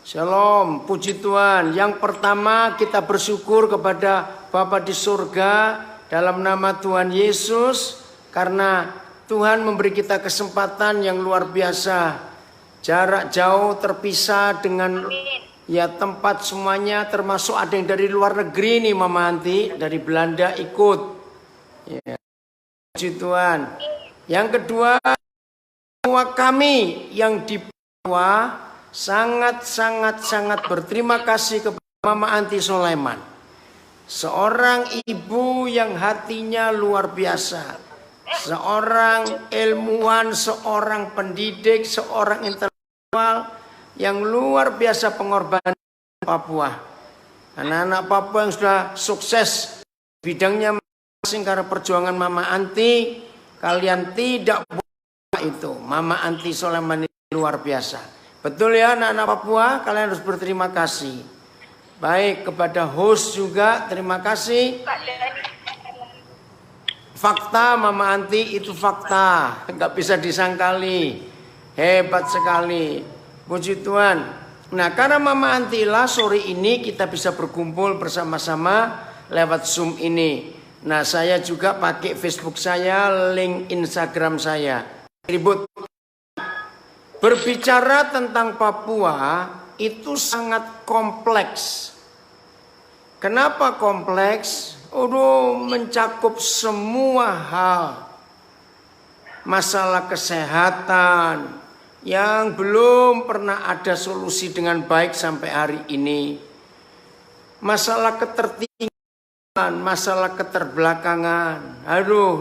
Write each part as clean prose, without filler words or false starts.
Shalom, puji Tuhan. Yang pertama kita bersyukur kepada Bapa di surga dalam nama Tuhan Yesus. Karena Tuhan memberi kita kesempatan yang luar biasa. Jarak jauh terpisah dengan ya tempat semuanya, termasuk ada yang dari luar negeri nih Mama Anti. Dari Belanda ikut ya, puji Tuhan. Yang kedua, semua kami yang di Papua sangat berterima kasih kepada Mama Anti Sulaiman, seorang ibu yang hatinya luar biasa, seorang ilmuwan, seorang pendidik, seorang intelektual yang luar biasa pengorbanan Papua. Anak-anak Papua yang sudah sukses bidangnya masing-masing karena perjuangan Mama Anti, kalian tidak boleh itu. Mama Anti Sulaiman ini luar biasa. Betul ya anak-anak Papua, kalian harus berterima kasih. Baik kepada host juga, terima kasih. Fakta Mama Anti itu fakta, nggak bisa disangkali. Hebat sekali, puji Tuhan. Nah karena Mama Anti lah sore ini kita bisa berkumpul bersama-sama lewat Zoom ini. Nah saya juga pakai Facebook saya, link Instagram saya. Ribut. Berbicara tentang Papua itu sangat kompleks. Kenapa kompleks? Mencakup semua hal. Masalah kesehatan yang belum pernah ada solusi dengan baik sampai hari ini. Masalah ketertinggalan, masalah keterbelakangan.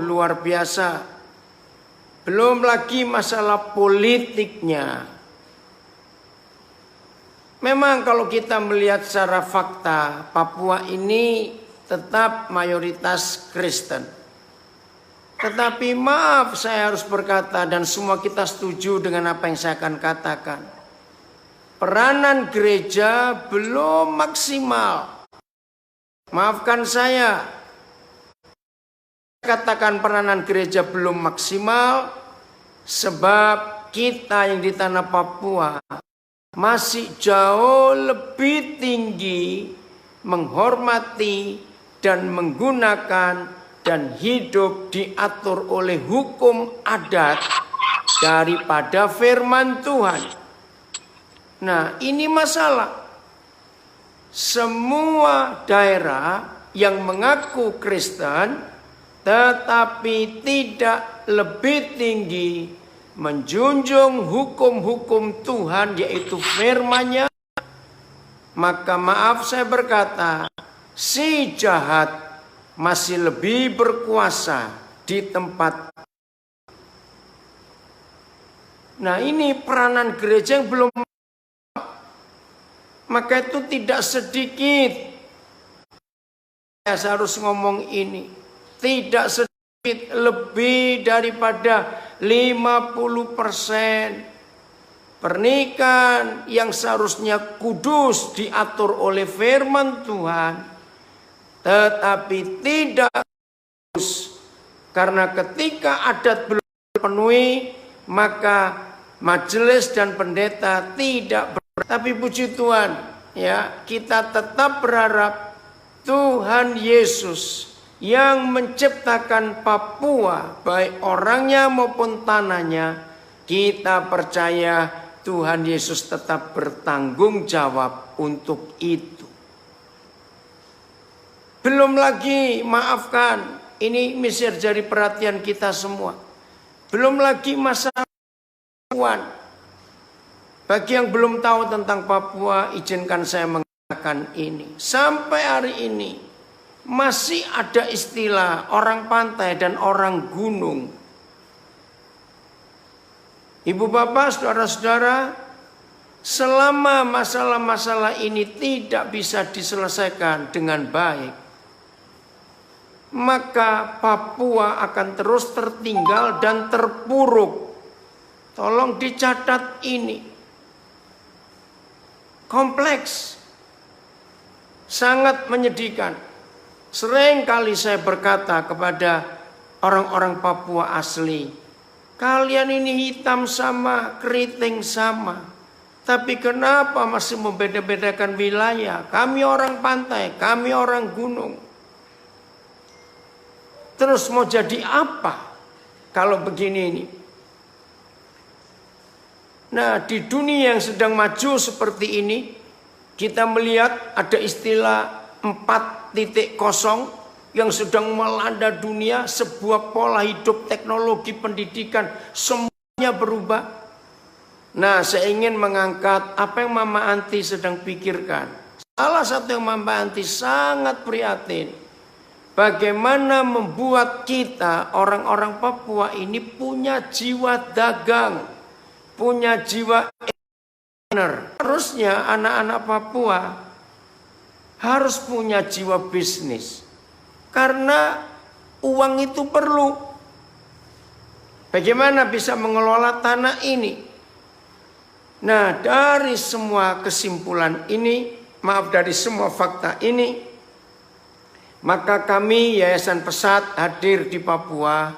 Luar biasa. Belum lagi masalah politiknya. Memang kalau kita melihat secara fakta, Papua ini tetap mayoritas Kristen. Tetapi maaf saya harus berkata dan semua kita setuju dengan apa yang saya akan katakan. Peranan gereja belum maksimal. Maafkan saya. Katakan peranan gereja belum maksimal sebab kita yang di tanah Papua masih jauh lebih tinggi menghormati dan menggunakan dan hidup diatur oleh hukum adat daripada firman Tuhan. Nah, ini masalah. Semua daerah yang mengaku Kristen tetapi tidak lebih tinggi menjunjung hukum-hukum Tuhan yaitu firman-Nya, maka maaf saya berkata, si jahat masih lebih berkuasa di tempat. Nah ini peranan gereja yang belum, maka itu tidak sedikit. Saya harus ngomong ini. Tidak sedikit, lebih daripada 50% pernikahan yang seharusnya kudus diatur oleh firman Tuhan, tetapi tidak kudus. Karena ketika adat belum dipenuhi, maka majelis dan pendeta tidak tapi puji Tuhan, ya kita tetap berharap Tuhan Yesus yang menciptakan Papua, baik orangnya maupun tanahnya, kita percaya Tuhan Yesus tetap bertanggung jawab untuk itu. Belum lagi, maafkan, ini mesti jadi perhatian kita semua. Belum lagi masalah Papua. Bagi yang belum tahu tentang Papua, izinkan saya mengatakan ini. Sampai hari ini, masih ada istilah orang pantai dan orang gunung. Ibu bapak, saudara-saudara, selama masalah-masalah ini tidak bisa diselesaikan dengan baik, maka Papua akan terus tertinggal dan terpuruk. Tolong dicatat ini. Kompleks. Sangat menyedihkan. Sering kali saya berkata kepada orang-orang Papua asli, kalian ini hitam sama, keriting sama. Tapi kenapa masih membeda-bedakan wilayah? Kami orang pantai, kami orang gunung. Terus mau jadi apa kalau begini ini? Nah, di dunia yang sedang maju seperti ini, kita melihat ada istilah 4.0 yang sedang melanda dunia, sebuah pola hidup, teknologi, pendidikan, semuanya berubah. Nah, saya ingin mengangkat apa yang Mama Anti sedang pikirkan. Salah satu yang Mama Anti sangat prihatin, bagaimana membuat kita orang-orang Papua ini punya jiwa dagang, punya jiwa entrepreneur. Harusnya anak-anak Papua harus punya jiwa bisnis. Karena uang itu perlu. Bagaimana bisa mengelola tanah ini? Nah, dari semua kesimpulan ini, dari semua fakta ini, maka kami Yayasan Pesat hadir di Papua.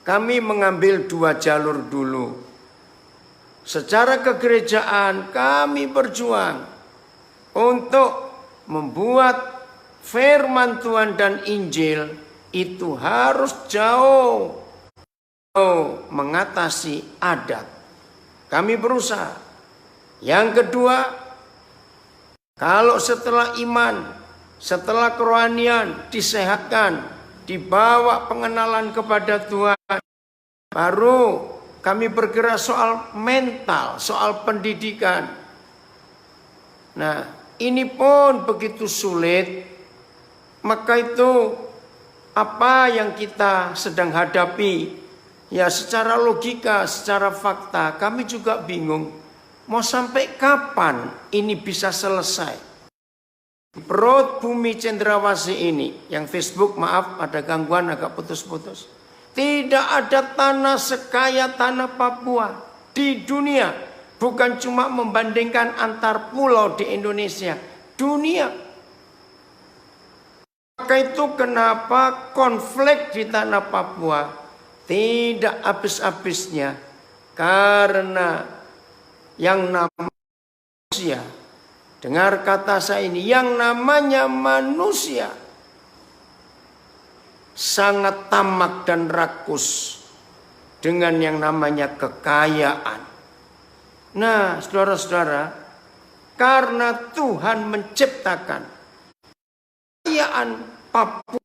Kami mengambil 2 jalur dulu. Secara kegerejaan kami berjuang untuk membuat firman Tuhan dan Injil itu harus jauh mengatasi adat. Kami berusaha. Yang kedua, kalau setelah iman, setelah kerohanian disehatkan, dibawa pengenalan kepada Tuhan, baru kami bergerak soal mental, soal pendidikan. Nah, ini pun begitu sulit. Maka itu apa yang kita sedang hadapi, ya secara logika, secara fakta, kami juga bingung. Mau sampai kapan ini bisa selesai? Perut bumi Cendrawasih ini, yang Facebook maaf ada gangguan agak putus-putus. Tidak ada tanah sekaya tanah Papua di dunia. Bukan cuma membandingkan antar pulau di Indonesia, dunia. Maka itu kenapa konflik di tanah Papua tidak habis-habisnya. Karena yang namanya manusia, dengar kata saya ini, yang namanya manusia sangat tamak dan rakus dengan yang namanya kekayaan. Nah, saudara-saudara, karena Tuhan menciptakan kekayaan Papua,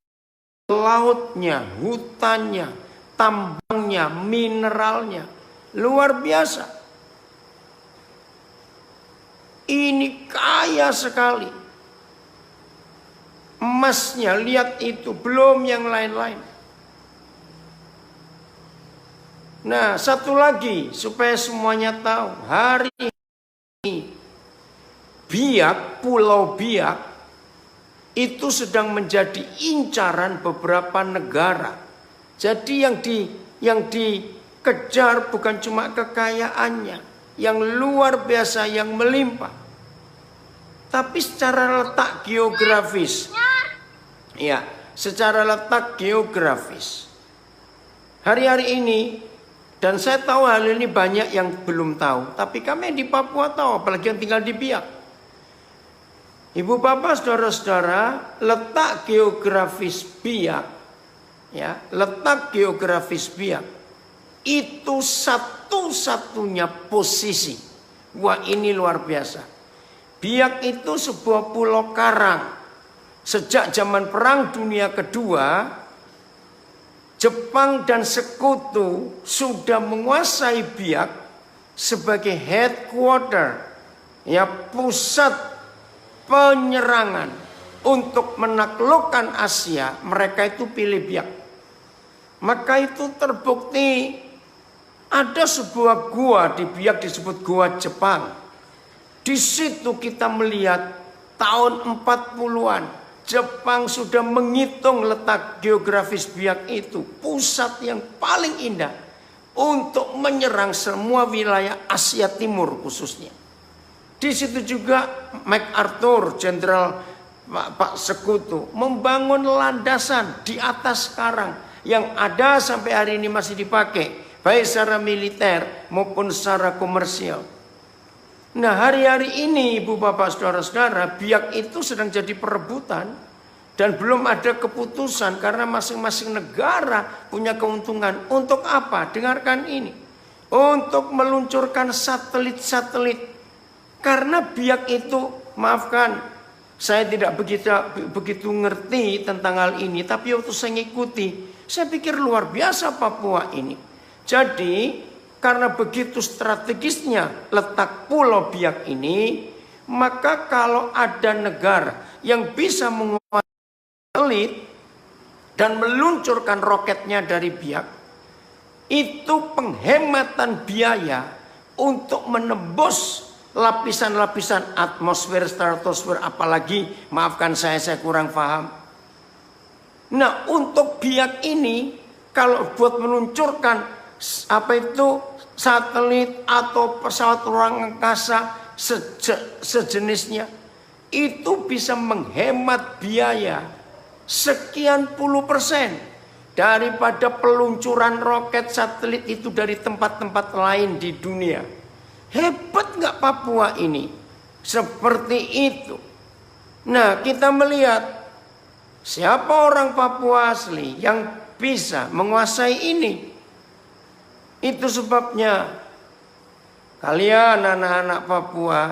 lautnya, hutannya, tambangnya, mineralnya, luar biasa. Ini kaya sekali. Emasnya, lihat itu, belum yang lain-lain. Nah, satu lagi supaya semuanya tahu, hari ini Biak, Pulau Biak itu sedang menjadi incaran beberapa negara. Jadi yang dikejar bukan cuma kekayaannya yang luar biasa, yang melimpah, tapi secara letak geografis. Ya, secara letak geografis. Hari-hari ini, dan saya tahu hal ini banyak yang belum tahu, tapi kami di Papua tahu, apalagi yang tinggal di Biak. Ibu bapak saudara-saudara, letak geografis Biak, ya, letak geografis Biak itu satu-satunya posisi. Wah, ini luar biasa. Biak itu sebuah pulau karang. Sejak zaman Perang Dunia Kedua, Jepang dan sekutu sudah menguasai Biak sebagai headquarter, ya, pusat penyerangan untuk menaklukkan Asia. Mereka itu pilih Biak. Maka itu terbukti ada sebuah gua di Biak disebut Gua Jepang. Di situ kita melihat tahun 40-an Jepang sudah menghitung letak geografis Biak itu, pusat yang paling indah untuk menyerang semua wilayah Asia Timur khususnya. Di situ juga MacArthur, Jenderal Pak Sekutu, membangun landasan di atas karang yang ada sampai hari ini masih dipakai, baik secara militer maupun secara komersial. Nah, hari-hari ini Ibu Bapak Saudara-saudara, Biak itu sedang jadi perebutan dan belum ada keputusan karena masing-masing negara punya keuntungan. Untuk apa? Dengarkan ini. Untuk meluncurkan satelit-satelit. Karena Biak itu, maafkan, saya tidak begitu ngerti tentang hal ini, tapi waktu saya ngikuti, saya pikir luar biasa Papua ini. Jadi, karena begitu strategisnya letak Pulau Biak ini, maka kalau ada negara yang bisa menguasai satelit dan meluncurkan roketnya dari Biak, itu penghematan biaya untuk menembus lapisan-lapisan atmosfer, stratosfer, apalagi, maafkan saya kurang paham. Nah, untuk Biak ini, kalau buat meluncurkan satelit atau pesawat ruang angkasa sejenisnya, itu bisa menghemat biaya sekian puluh persen daripada peluncuran roket satelit itu dari tempat-tempat lain di dunia. Hebat nggak Papua ini? Seperti itu. Nah, kita melihat siapa orang Papua asli yang bisa menguasai ini. Itu sebabnya kalian anak-anak Papua,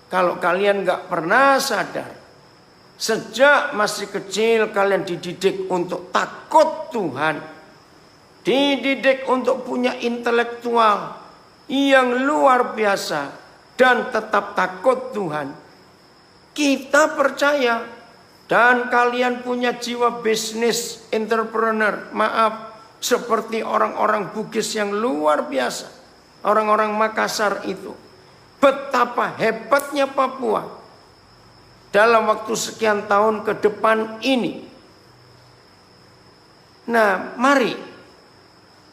kalau kalian nggak pernah sadar, sejak masih kecil kalian dididik untuk takut Tuhan, dididik untuk punya intelektual yang luar biasa dan tetap takut Tuhan. Kita percaya dan kalian punya jiwa bisnis entrepreneur, maaf, seperti orang-orang Bugis yang luar biasa, orang-orang Makassar itu. Betapa hebatnya Papua dalam waktu sekian tahun ke depan ini. Nah, mari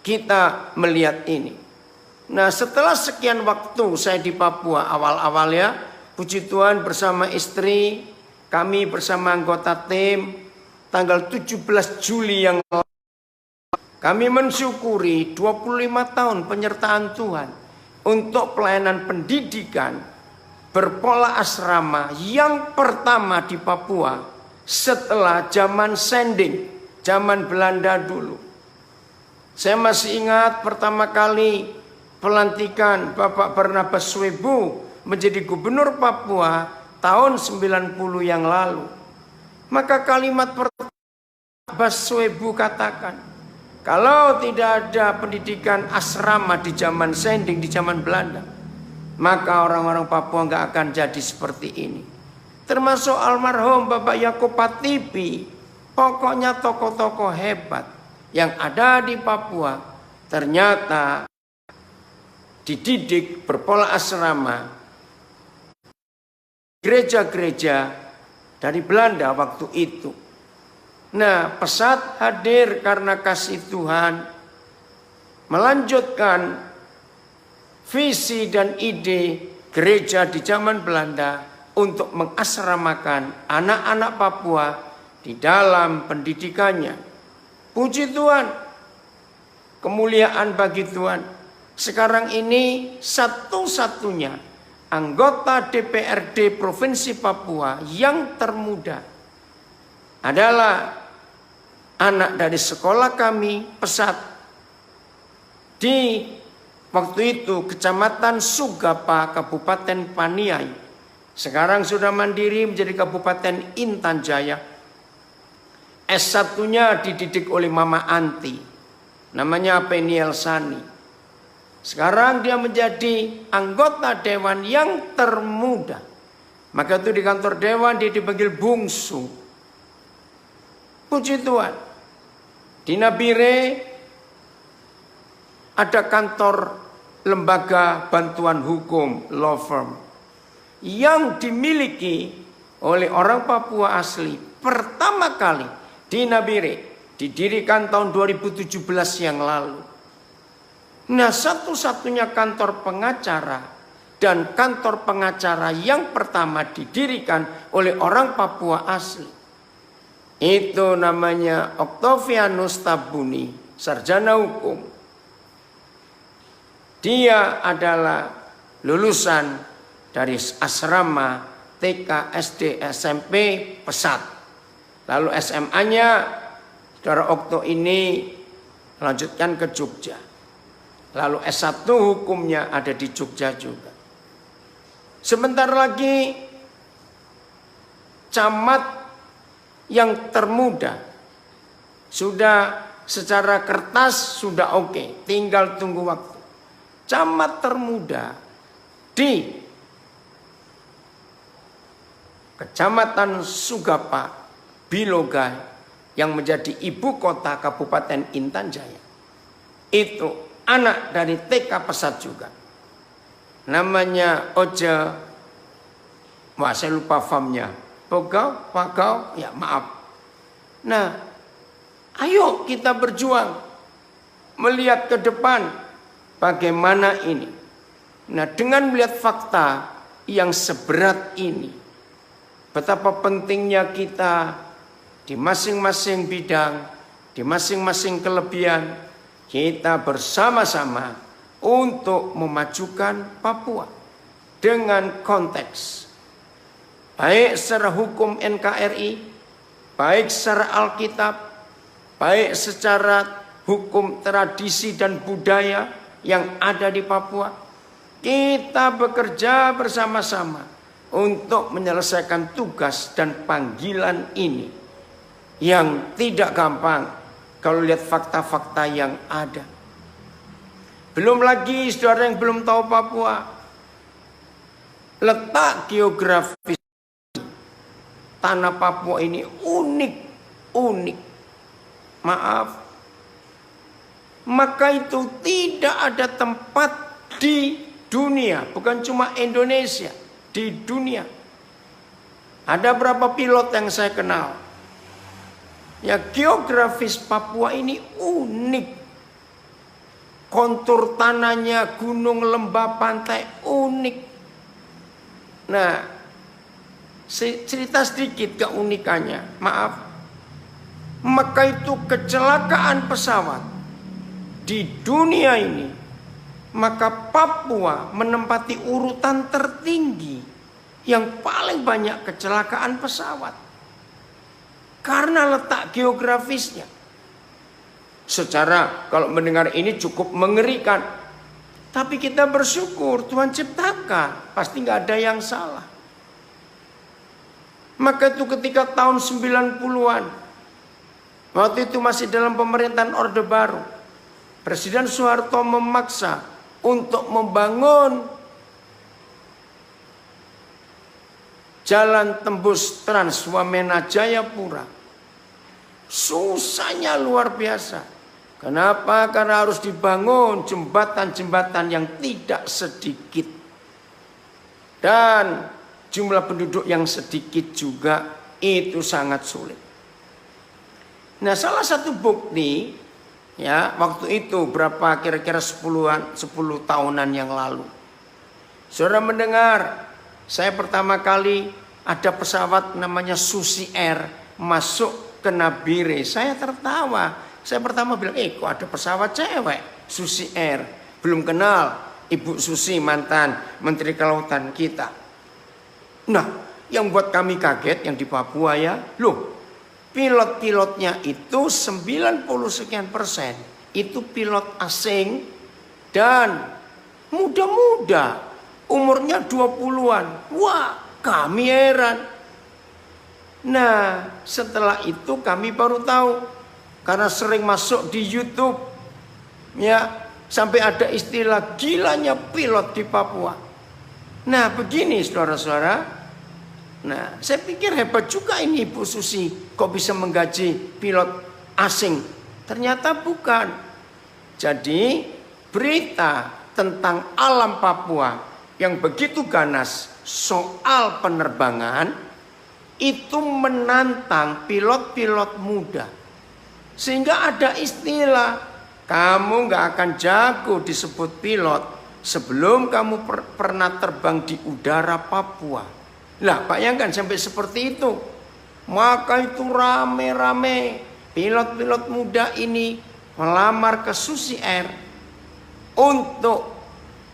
kita melihat ini. Nah, setelah sekian waktu saya di Papua, awal-awal ya, puji Tuhan bersama istri, kami bersama anggota tim, tanggal 17 Juli yang lalu, kami mensyukuri 25 tahun penyertaan Tuhan untuk pelayanan pendidikan berpola asrama yang pertama di Papua setelah zaman sending, zaman Belanda dulu. Saya masih ingat pertama kali pelantikan Bapak Barnabas Swebu menjadi gubernur Papua tahun 90 yang lalu. Maka kalimat pertama Barnabas Swebu katakan, kalau tidak ada pendidikan asrama di zaman sending, di zaman Belanda, maka orang-orang Papua nggak akan jadi seperti ini. Termasuk almarhum Bapak Yaakob Patipi, pokoknya tokoh-tokoh hebat yang ada di Papua ternyata dididik berpola asrama gereja-gereja dari Belanda waktu itu. Nah, pesat hadir karena kasih Tuhan melanjutkan visi dan ide gereja di zaman Belanda untuk mengasramakan anak-anak Papua di dalam pendidikannya. Puji Tuhan, kemuliaan bagi Tuhan. Sekarang ini satu-satunya anggota DPRD Provinsi Papua yang termuda adalah anak dari sekolah kami, pesat, di waktu itu Kecamatan Sugapa, Kabupaten Paniai. Sekarang sudah mandiri menjadi Kabupaten Intan Jaya. S1-nya dididik oleh Mama Anti, namanya Peniel Sani. Sekarang dia menjadi anggota dewan yang termuda. Maka itu di kantor dewan dia dipanggil bungsu. Puji Tuhan. Di Nabire ada kantor lembaga bantuan hukum, law firm, yang dimiliki oleh orang Papua asli. Pertama kali di Nabire, didirikan tahun 2017 yang lalu. Nah, satu-satunya kantor pengacara dan kantor pengacara yang pertama didirikan oleh orang Papua asli. Itu namanya Octavianus Tabuni, sarjana hukum. Dia adalah lulusan dari asrama TK, SD, SMP, Pesat. Lalu SMA-nya Saudara Okto ini lanjutkan ke Jogja. Lalu S1 hukumnya ada di Jogja juga. Sebentar lagi camat yang termuda sudah secara kertas sudah oke, tinggal tunggu waktu. Camat termuda di Kecamatan Sugapa, Biloga, yang menjadi ibu kota Kabupaten Intan Jaya. Itu anak dari TK Pesat juga. Namanya Oja, wah saya lupa famnya. Pagau, ya maaf. Nah, ayo kita berjuang melihat ke depan bagaimana ini. Nah, dengan melihat fakta yang seberat ini, betapa pentingnya kita di masing-masing bidang, di masing-masing kelebihan, kita bersama-sama untuk memajukan Papua dengan konteks baik secara hukum NKRI, baik secara Alkitab, baik secara hukum tradisi dan budaya yang ada di Papua. Kita bekerja bersama-sama untuk menyelesaikan tugas dan panggilan ini yang tidak gampang kalau lihat fakta-fakta yang ada. Belum lagi saudara yang belum tahu Papua, letak geografis tanah Papua ini unik. Maaf. Maka itu tidak ada tempat di dunia, bukan cuma Indonesia, di dunia. Ada berapa pilot yang saya kenal? Ya, geografis Papua ini unik. Kontur tanahnya, gunung, lembah, pantai unik. Nah, cerita sedikit keunikannya, maaf. Maka itu kecelakaan pesawat di dunia ini, maka Papua menempati urutan tertinggi yang paling banyak kecelakaan pesawat. Karena letak geografisnya. Secara kalau mendengar ini cukup mengerikan. Tapi kita bersyukur Tuhan ciptakan, pasti nggak ada yang salah. Maka itu ketika tahun 90-an, waktu itu masih dalam pemerintahan Orde Baru, Presiden Soeharto memaksa untuk membangun jalan tembus Trans Wamena Jayapura. Susahnya luar biasa. Kenapa? Karena harus dibangun jembatan-jembatan yang tidak sedikit. Dan jumlah penduduk yang sedikit juga itu sangat sulit. Nah, salah satu bukti ya waktu itu berapa kira-kira 10 tahunan yang lalu. Saudara mendengar, saya pertama kali ada pesawat namanya Susi Air masuk ke Nabire. Saya tertawa. Saya pertama bilang, kok ada pesawat cewek Susi Air. Belum kenal Ibu Susi, mantan Menteri Kelautan kita. Nah, yang buat kami kaget yang di Papua ya, loh, pilot-pilotnya itu 90 sekian persen itu pilot asing dan muda-muda, umurnya 20-an. Wah, kami heran. Nah, setelah itu kami baru tahu, karena sering masuk di YouTube, ya, sampai ada istilah gilanya pilot di Papua. Nah, begini saudara-saudara. Nah, saya pikir hebat juga ini Ibu Susi, kok bisa menggaji pilot asing. Ternyata bukan. Jadi, berita tentang alam Papua yang begitu ganas soal penerbangan itu menantang pilot-pilot muda. Sehingga ada istilah, kamu gak akan jago disebut pilot sebelum kamu pernah terbang di udara Papua. Lah, bayangkan sampai seperti itu. Maka itu rame-rame pilot-pilot muda ini melamar ke Susi Air untuk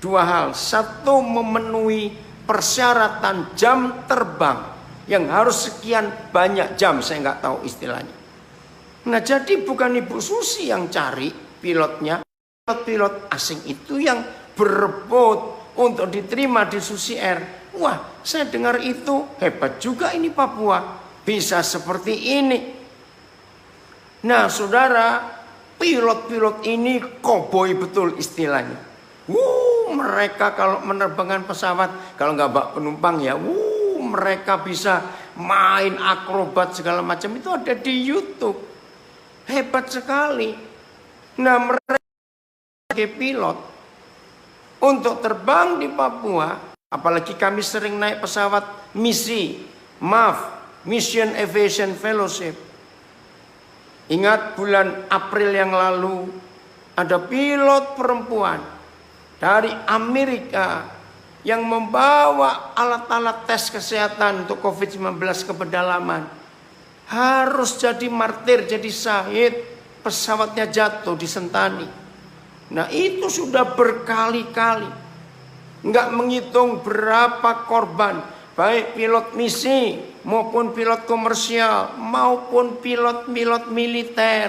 dua hal. Satu, memenuhi persyaratan jam terbang yang harus sekian banyak jam, saya nggak tahu istilahnya. Nah, jadi bukan Ibu Susi yang cari pilotnya, pilot asing itu yang berebut untuk diterima di Susi Air. Wah, saya dengar itu hebat juga ini Papua, bisa seperti ini. Nah, saudara, pilot-pilot ini koboi betul istilahnya. Mereka kalau menerbangkan pesawat, kalau nggak bawa penumpang ya, mereka bisa main akrobat segala macam, itu ada di YouTube. Hebat sekali. Nah, mereka sebagai pilot untuk terbang di Papua, apalagi kami sering naik pesawat misi, Mission Aviation Fellowship. Ingat bulan April yang lalu ada pilot perempuan dari Amerika yang membawa alat-alat tes kesehatan untuk COVID-19 ke pedalaman. Harus jadi martir, jadi syahid, pesawatnya jatuh di Sentani. Nah, itu sudah berkali-kali. Nggak menghitung berapa korban, baik pilot misi maupun pilot komersial maupun pilot-pilot militer.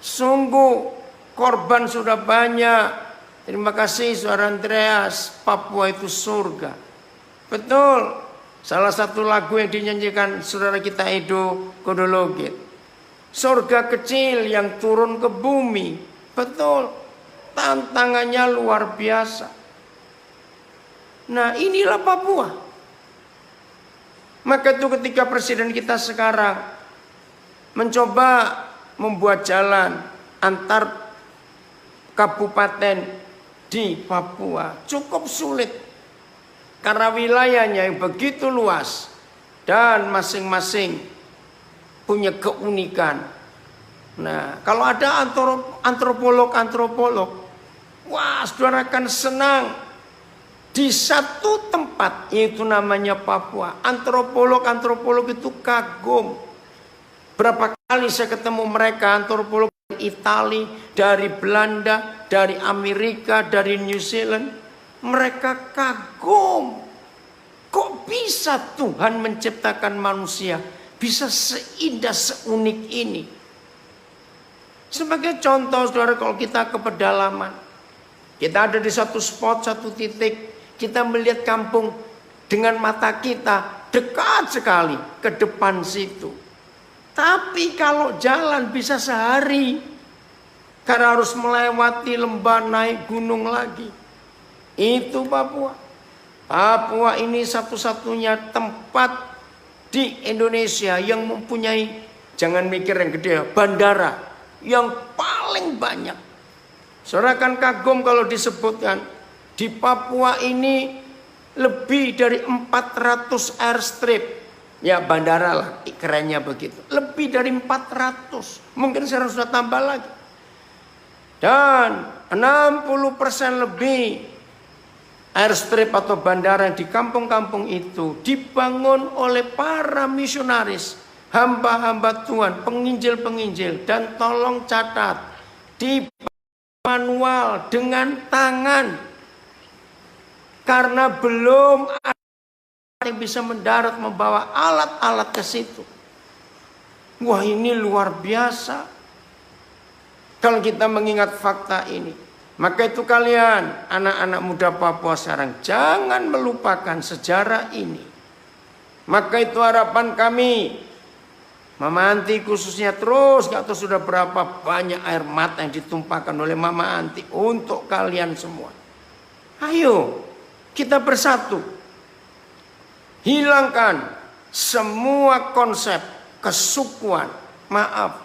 Sungguh korban sudah banyak. Terima kasih Saudara Andreas, Papua itu surga. Betul. Salah satu lagu yang dinyanyikan saudara kita Edo Kodologit. Surga kecil yang turun ke bumi. Betul. Tantangannya luar biasa. Nah, inilah Papua. Maka itu ketika presiden kita sekarang mencoba membuat jalan antar kabupaten di Papua, cukup sulit. Karena wilayahnya yang begitu luas dan masing-masing punya keunikan. Nah, kalau ada antropolog, wah, saudara akan senang. Di satu tempat, yaitu namanya Papua, antropolog itu kagum. Berapa kali saya ketemu mereka, antropolog dari Italia, dari Belanda, dari Amerika, dari New Zealand. Mereka kagum. Kok bisa Tuhan menciptakan manusia bisa seindah, seunik ini? Sebagai contoh, saudara, kalau kita ke pedalaman, kita ada di satu spot, satu titik, kita melihat kampung dengan mata kita dekat sekali ke depan situ. Tapi kalau jalan bisa sehari, karena harus melewati lembah, naik gunung lagi. Itu Papua. Papua ini satu-satunya tempat di Indonesia yang mempunyai, jangan mikir yang gede, bandara yang paling banyak. Saudara kan kagum kalau disebutkan di Papua ini lebih dari 400 airstrip. Ya, bandara lah, kerennya begitu. Lebih dari 400. Mungkin saya sudah tambah lagi. Dan 60% lebih airstrip atau bandara di kampung-kampung itu dibangun oleh para misionaris, hamba-hamba Tuhan, penginjil-penginjil. Dan tolong catat, di manual dengan tangan. Karena belum ada yang bisa mendarat membawa alat-alat ke situ. Wah, ini luar biasa. Kalau kita mengingat fakta ini. Maka itu kalian, anak-anak muda Papua sekarang, jangan melupakan sejarah ini. Maka itu harapan kami. Mama Anti khususnya terus, gak tahu sudah berapa banyak air mata yang ditumpahkan oleh Mama Anti untuk kalian semua. Ayo, kita bersatu. Hilangkan semua konsep kesukuan. Maaf.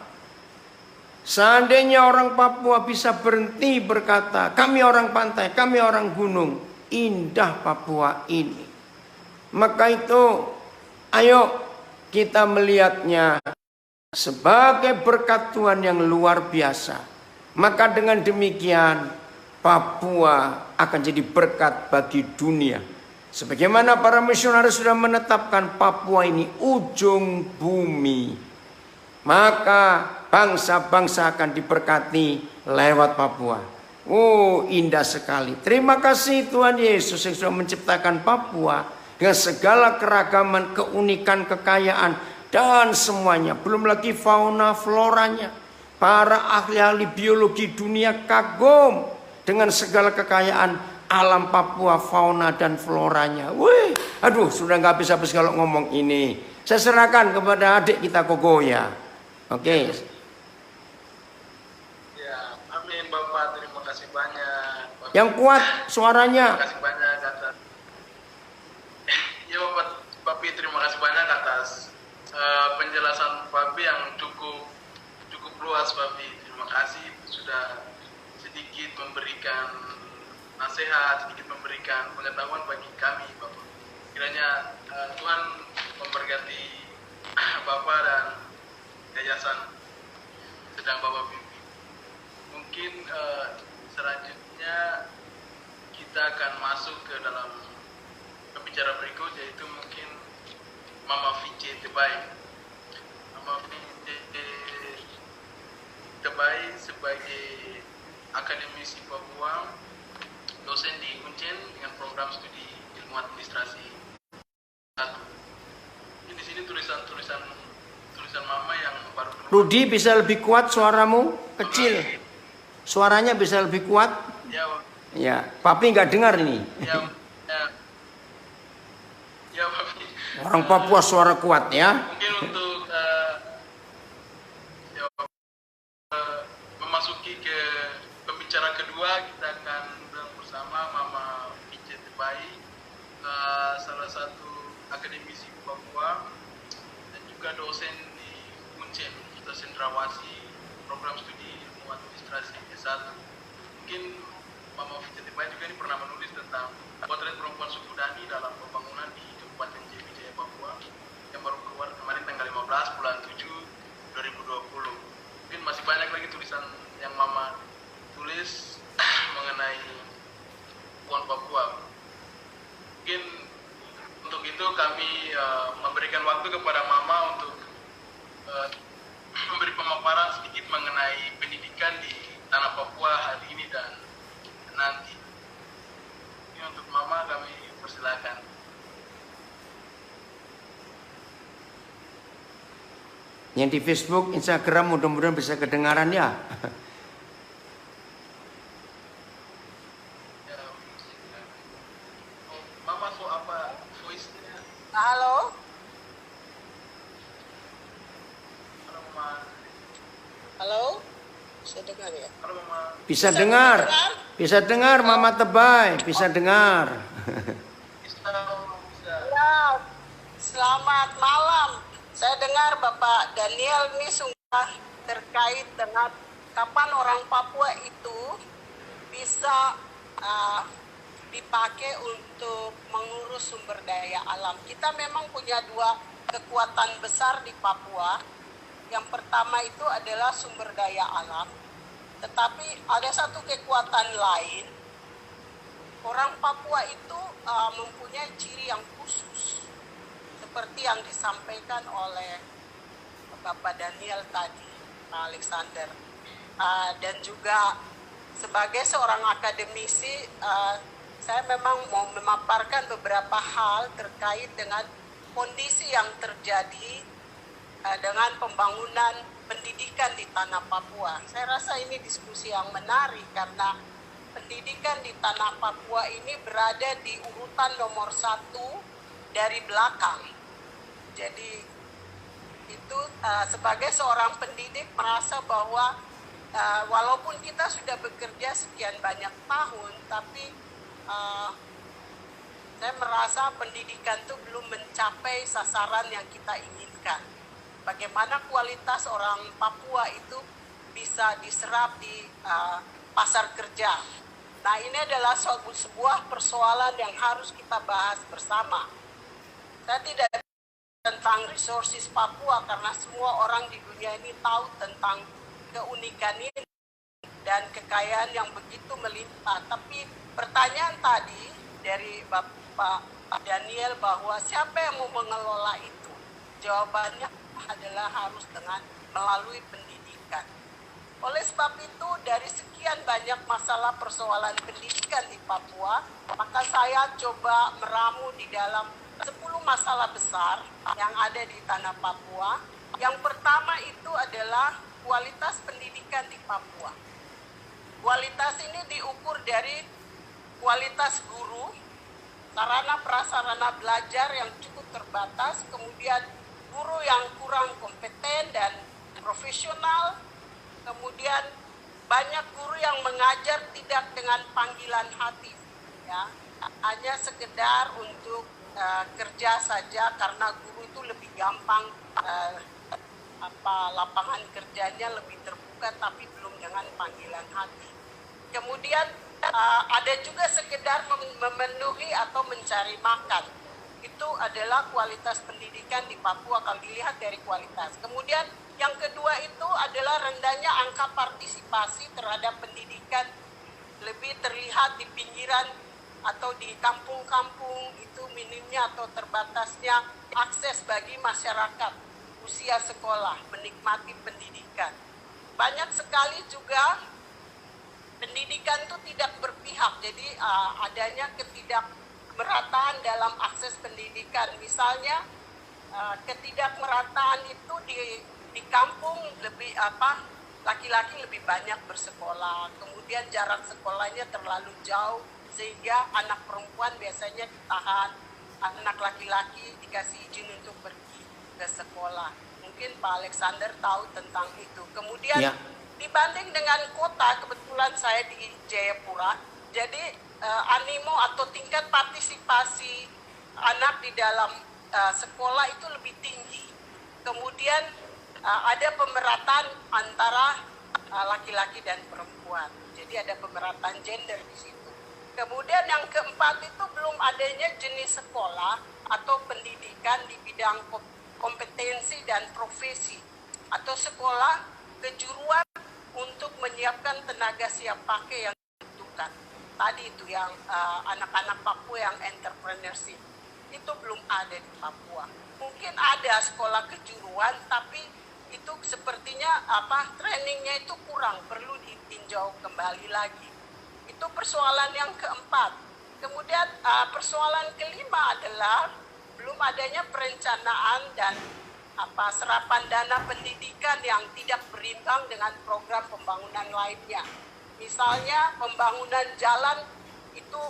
Seandainya orang Papua bisa berhenti berkata, kami orang pantai, kami orang gunung, indah Papua ini. Maka itu, ayo kita melihatnya sebagai berkat Tuhan yang luar biasa. Maka dengan demikian, Papua akan jadi berkat bagi dunia. Sebagaimana para misionaris sudah menetapkan Papua ini ujung bumi. Maka bangsa-bangsa akan diberkati lewat Papua. Oh, indah sekali. Terima kasih Tuhan Yesus yang sudah menciptakan Papua dengan segala keragaman, keunikan, kekayaan, dan semuanya. Belum lagi fauna floranya. Para ahli-ahli biologi dunia kagum dengan segala kekayaan alam Papua, fauna dan floranya. Wih, aduh, sudah nggak habis-habis kalau ngomong ini. Saya serahkan kepada adik kita Kogoya. Oke. Ya, amin Bapak, terima kasih banyak. Bapak. Yang kuat suaranya. Terima kasih banyak atas. Ya Bapak, Papi terima kasih banyak atas penjelasan Papi yang cukup luas Papi. Terima kasih sudah sedikit memberikan nasihat, sedikit memberikan pengetahuan bagi kami Bapak. Kiranya Tuhan memberkati Bapak dan yayasan sedang Bapak pimpin. Mungkin selanjutnya kita akan masuk ke dalam pembicara berikut, yaitu mungkin Mama Vice Tebai. Mama Vice Tebai sebagai akademisi Papua, dosen di Uncen dengan program studi ilmu administrasi 1. Di sini tulisan Mama yang baru. Rudi, bisa lebih kuat suaramu? Kecil. Suaranya bisa lebih kuat? Ya. Ya, Papi nggak dengar ini. Ya, Papi. Orang Papua suara kuat ya. Mungkin untuk memasuki ke pembicara kedua, kita akan bersama Mama Vice Tebai, salah satu akademisi Papua dan juga dosen di Uncen, Universitas Cendrawasih, program studi ilmu administrasi S1. Mungkin Mama Vice Tebai juga ini pernah menulis tentang potret perempuan suku Dani dalam pembangunan di Kabupaten JB Jaya Papua yang baru keluar kemarin tanggal 15 bulan 7 2020. Mungkin masih banyak lagi tulisan yang Mama tulis mengenai perempuan Papua. Mungkin untuk itu kami memberikan waktu kepada Mama untuk memberi pemaparan sedikit mengenai pendidikan di tanah Papua hari ini dan nanti. Ini untuk Mama kami persilakan. Yang di Facebook, Instagram mudah-mudahan bisa kedengaran ya. Mama so apa voice-nya? Halo. Halo Mama. Halo. Bisa dengar ya? Halo Mama. Bisa dengar. Bisa dengar Mama Tebai, bisa dengar. Bisa. Ya. Selamat malam. Saya dengar Bapak Daniel ini sungguh terkait dengan kapan orang Papua itu bisa dipakai untuk mengurus sumber daya alam. Kita memang punya dua kekuatan besar di Papua. Yang pertama itu adalah sumber daya alam. Tetapi ada satu kekuatan lain. Orang Papua itu mempunyai ciri yang khusus. Seperti yang disampaikan oleh Bapak Daniel tadi, Pak Alexander. Dan juga sebagai seorang akademisi, saya memang mau memaparkan beberapa hal terkait dengan kondisi yang terjadi dengan pembangunan pendidikan di tanah Papua. Saya rasa ini diskusi yang menarik karena pendidikan di tanah Papua ini berada di urutan nomor 1 dari belakang. Jadi itu sebagai seorang pendidik merasa bahwa walaupun kita sudah bekerja sekian banyak tahun, tapi saya merasa pendidikan itu belum mencapai sasaran yang kita inginkan. Bagaimana kualitas orang Papua itu bisa diserap di pasar kerja. Nah, ini adalah sebuah persoalan yang harus kita bahas bersama. Saya tidak tentang resources Papua karena semua orang di dunia ini tahu tentang keunikan ini dan kekayaan yang begitu melimpah. Tapi pertanyaan tadi dari Bapak Daniel bahwa siapa yang mau mengelola itu? Jawabannya adalah harus dengan melalui pendidikan. Oleh sebab itu, dari sekian banyak masalah persoalan pendidikan di Papua, maka saya coba meramu di dalam 10 masalah besar yang ada di tanah Papua. Yang pertama itu adalah kualitas pendidikan di Papua. Kualitas ini diukur dari kualitas guru, sarana prasarana belajar yang cukup terbatas, kemudian guru yang kurang kompeten dan profesional, kemudian banyak guru yang mengajar tidak dengan panggilan hati, ya, hanya sekedar untuk kerja saja karena guru itu lebih gampang, lapangan kerjanya lebih terbuka tapi belum dengan panggilan hati. Kemudian ada juga sekedar memenuhi atau mencari makan. Itu adalah kualitas pendidikan di Papua kalau dilihat dari kualitas. Kemudian yang kedua itu adalah rendahnya angka partisipasi terhadap pendidikan, lebih terlihat di pinggiran atau di kampung-kampung, itu minimnya atau terbatasnya akses bagi masyarakat usia sekolah menikmati pendidikan. Banyak sekali juga pendidikan itu tidak berpihak, jadi adanya ketidakmerataan dalam akses pendidikan. Misalnya ketidakmerataan itu di kampung lebih laki-laki lebih banyak bersekolah, kemudian jarak sekolahnya terlalu jauh sehingga anak perempuan biasanya ditahan, anak laki-laki dikasih izin untuk pergi ke sekolah. Mungkin Pak Alexander tahu tentang itu. Kemudian ya, dibanding dengan kota, kebetulan saya di Jayapura, jadi animo atau tingkat partisipasi anak di dalam sekolah itu lebih tinggi. Kemudian ada pemerataan antara laki-laki dan perempuan. Jadi ada pemerataan gender di situ. Kemudian yang keempat itu belum adanya jenis sekolah atau pendidikan di bidang kompetensi dan profesi atau sekolah kejuruan untuk menyiapkan tenaga siap pakai yang dibutuhkan. Tadi itu yang anak-anak Papua yang entrepreneurship itu belum ada di Papua. Mungkin ada sekolah kejuruan, tapi itu sepertinya trainingnya itu kurang, perlu ditinjau kembali lagi. Itu persoalan yang keempat. Kemudian persoalan kelima adalah belum adanya perencanaan dan serapan dana pendidikan yang tidak berimbang dengan program pembangunan lainnya. Misalnya pembangunan jalan itu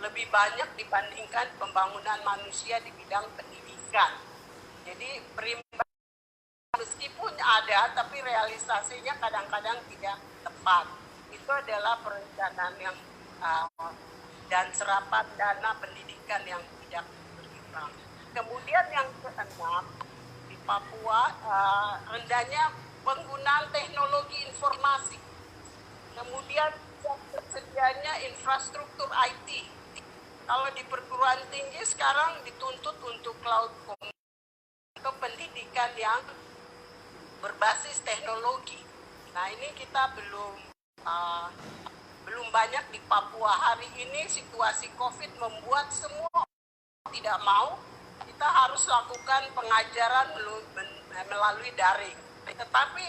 lebih banyak dibandingkan pembangunan manusia di bidang pendidikan. Jadi perimbangan meskipun ada, tapi realisasinya kadang-kadang tidak tepat. Itu adalah perencanaan yang dan serapan dana pendidikan yang tidak berimbang. Kemudian yang keenam, di Papua rendahnya penggunaan teknologi informasi. Kemudian tersedianya infrastruktur IT. Kalau di perguruan tinggi sekarang dituntut untuk cloud computing atau pendidikan yang berbasis teknologi. Nah ini kita belum banyak di Papua. Hari ini situasi COVID membuat semua tidak mau. Kita harus lakukan pengajaran melalui daring. Tetapi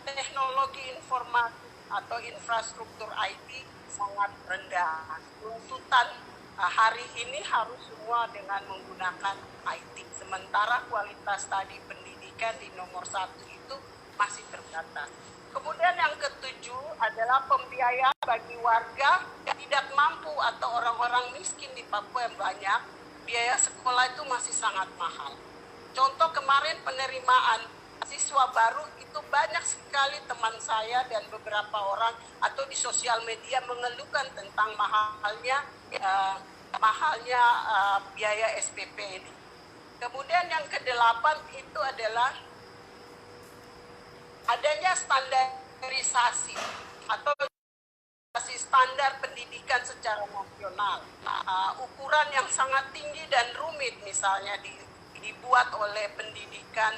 teknologi informasi atau infrastruktur IT sangat rendah. Tuntutan hari ini harus semua dengan menggunakan IT. Sementara kualitas tadi pendidikan di nomor 1 itu masih terbatas. Kemudian yang ketujuh adalah pembiayaan bagi warga yang tidak mampu atau orang-orang miskin di Papua yang banyak. Biaya sekolah itu masih sangat mahal. Contoh kemarin penerimaan siswa baru itu banyak sekali teman saya dan beberapa orang atau di sosial media mengeluhkan tentang mahalnya biaya SPP ini. Kemudian yang kedelapan itu adalah adanya standarisasi atau standar pendidikan secara nasional. Ukuran yang sangat tinggi dan rumit misalnya dibuat oleh pendidikan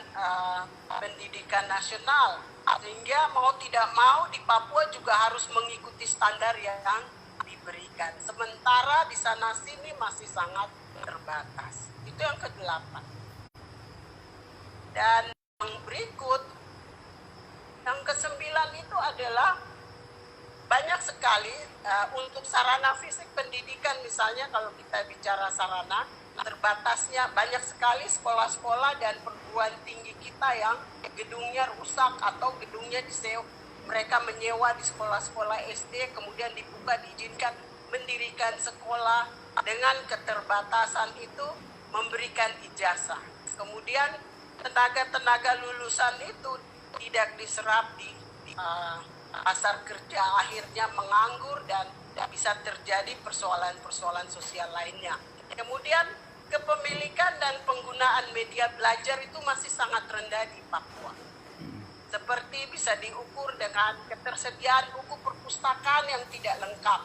nasional, sehingga mau tidak mau di Papua juga harus mengikuti standar yang diberikan. Sementara di sana sini masih sangat terbatas. Itu yang ke-8. Dan yang berikut Yang kesembilan itu adalah banyak sekali untuk sarana fisik pendidikan, misalnya kalau kita bicara sarana, terbatasnya banyak sekali sekolah-sekolah dan perguruan tinggi kita yang gedungnya rusak atau gedungnya disewa. Mereka menyewa di sekolah-sekolah SD, kemudian dibuka, diizinkan mendirikan sekolah dengan keterbatasan itu, memberikan ijazah. Kemudian tenaga-tenaga lulusan itu tidak diserap di pasar kerja, akhirnya menganggur dan bisa terjadi persoalan-persoalan sosial lainnya. Kemudian kepemilikan dan penggunaan media belajar itu masih sangat rendah di Papua. Seperti bisa diukur dengan ketersediaan buku perpustakaan yang tidak lengkap.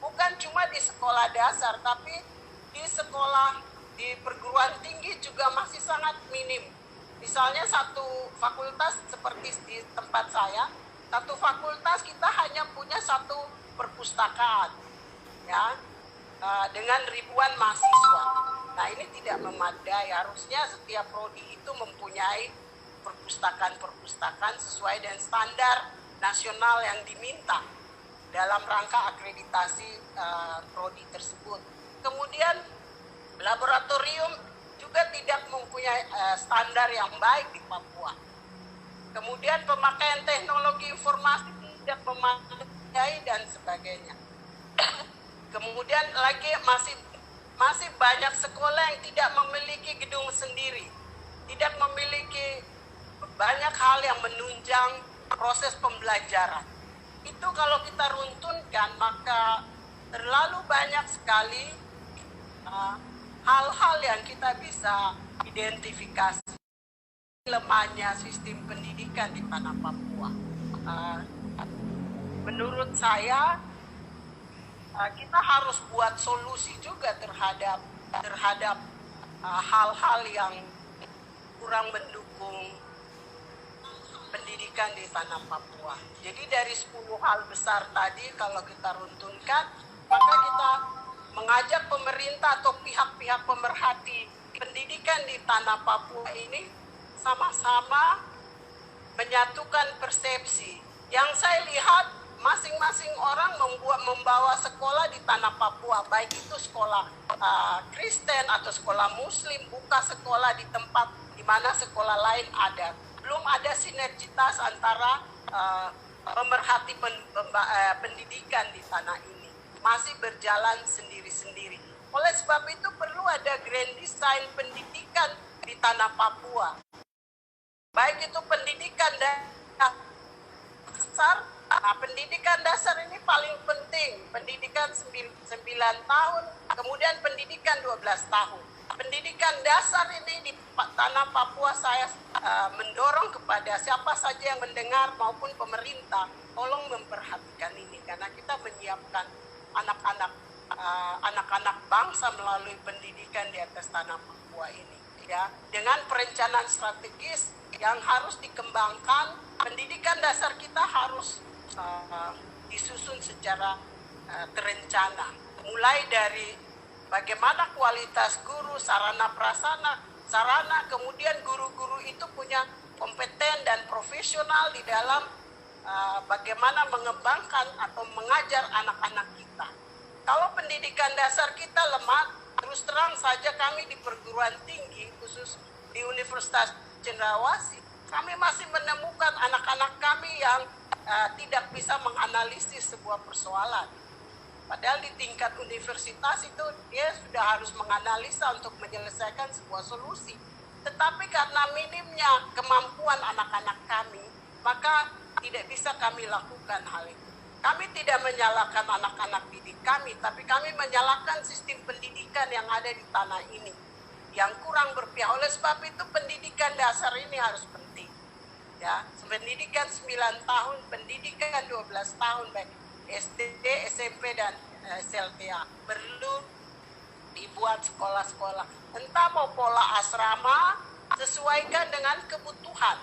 Bukan cuma di sekolah dasar, tapi di sekolah, di perguruan tinggi juga masih sangat minim. Misalnya satu fakultas seperti di tempat saya, satu fakultas kita hanya punya satu perpustakaan, ya, dengan ribuan mahasiswa. Nah, ini tidak memadai. Harusnya setiap prodi itu mempunyai perpustakaan sesuai dengan standar nasional yang diminta dalam rangka akreditasi prodi tersebut. Kemudian laboratorium juga tidak mempunyai standar yang baik di Papua. Kemudian pemakaian teknologi informasi tidak memadai dan sebagainya. Kemudian lagi masih banyak sekolah yang tidak memiliki gedung sendiri, tidak memiliki banyak hal yang menunjang proses pembelajaran. Itu kalau kita runtunkan, maka terlalu banyak sekali hal-hal yang kita bisa identifikasi lemahnya sistem pendidikan di tanah Papua. Menurut saya, kita harus buat solusi juga terhadap hal-hal yang kurang mendukung pendidikan di tanah Papua. Jadi dari 10 hal besar tadi kalau kita runtunkan, maka kita mengajak pemerintah atau pihak-pihak pemerhati pendidikan di tanah Papua ini sama-sama menyatukan persepsi. Yang saya lihat masing-masing orang membawa sekolah di tanah Papua, baik itu sekolah Kristen atau sekolah Muslim, buka sekolah di tempat di mana sekolah lain ada. Belum ada sinergitas antara pemerhati pendidikan di tanah ini. Masih berjalan sendiri-sendiri. Oleh sebab itu perlu ada grand design pendidikan di tanah Papua. Baik itu pendidikan dasar. Nah, pendidikan dasar ini paling penting. Pendidikan 9 tahun, kemudian pendidikan 12 tahun. Pendidikan dasar ini di tanah Papua saya mendorong kepada siapa saja yang mendengar maupun pemerintah, tolong memperhatikan ini karena kita menyiapkan anak-anak bangsa melalui pendidikan di atas tanah Papua ini, ya, dengan perencanaan strategis yang harus dikembangkan. Pendidikan dasar kita harus disusun secara terencana, mulai dari bagaimana kualitas guru, sarana sarana, kemudian guru-guru itu punya kompeten dan profesional di dalam bagaimana mengembangkan atau mengajar anak-anak kita. Kalau pendidikan dasar kita lemah, terus terang saja kami di perguruan tinggi, khusus di Universitas Cendrawasih, kami masih menemukan anak-anak kami yang tidak bisa menganalisis sebuah persoalan. Padahal di tingkat universitas itu dia sudah harus menganalisa untuk menyelesaikan sebuah solusi. Tetapi karena minimnya kemampuan anak-anak kami, maka tidak bisa kami lakukan hal itu. Kami tidak menyalahkan anak-anak didik kami, tapi kami menyalahkan sistem pendidikan yang ada di tanah ini, yang kurang berpihak. Oleh sebab itu pendidikan dasar ini harus penting. Ya, pendidikan 9 tahun, pendidikan 12 tahun, baik SD, SMP, dan SLTA. Perlu dibuat sekolah-sekolah. Entah mau pola asrama, sesuaikan dengan kebutuhan.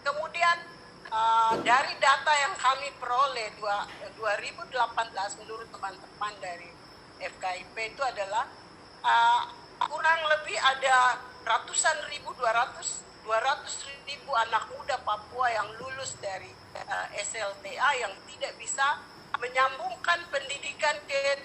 Kemudian dari data yang kami peroleh 2018 menurut teman-teman dari FKIP itu adalah kurang lebih ada ratusan ribu, 200 200.000 anak muda Papua yang lulus dari SLTA yang tidak bisa menyambungkan pendidikan ke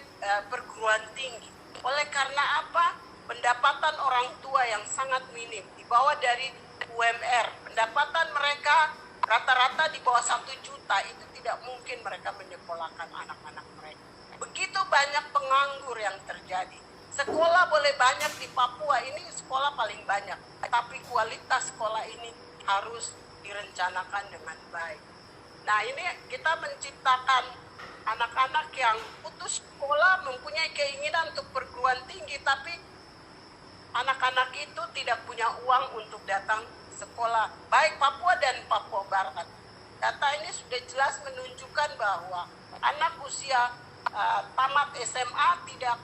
perguruan tinggi. Oleh karena apa? Pendapatan orang tua yang sangat minim, di bawah dari UMR. Pendapatan mereka rata-rata di bawah 1 juta, itu tidak mungkin mereka menyekolahkan anak-anak mereka. Begitu banyak penganggur yang terjadi. Sekolah boleh banyak di Papua, ini sekolah paling banyak. Tapi kualitas sekolah ini harus direncanakan dengan baik. Nah, ini kita menciptakan anak-anak yang putus sekolah, mempunyai keinginan untuk perguruan tinggi, tapi anak-anak itu tidak punya uang untuk datang sekolah, baik Papua dan Papua Barat. Data ini sudah jelas menunjukkan bahwa anak usia tamat SMA tidak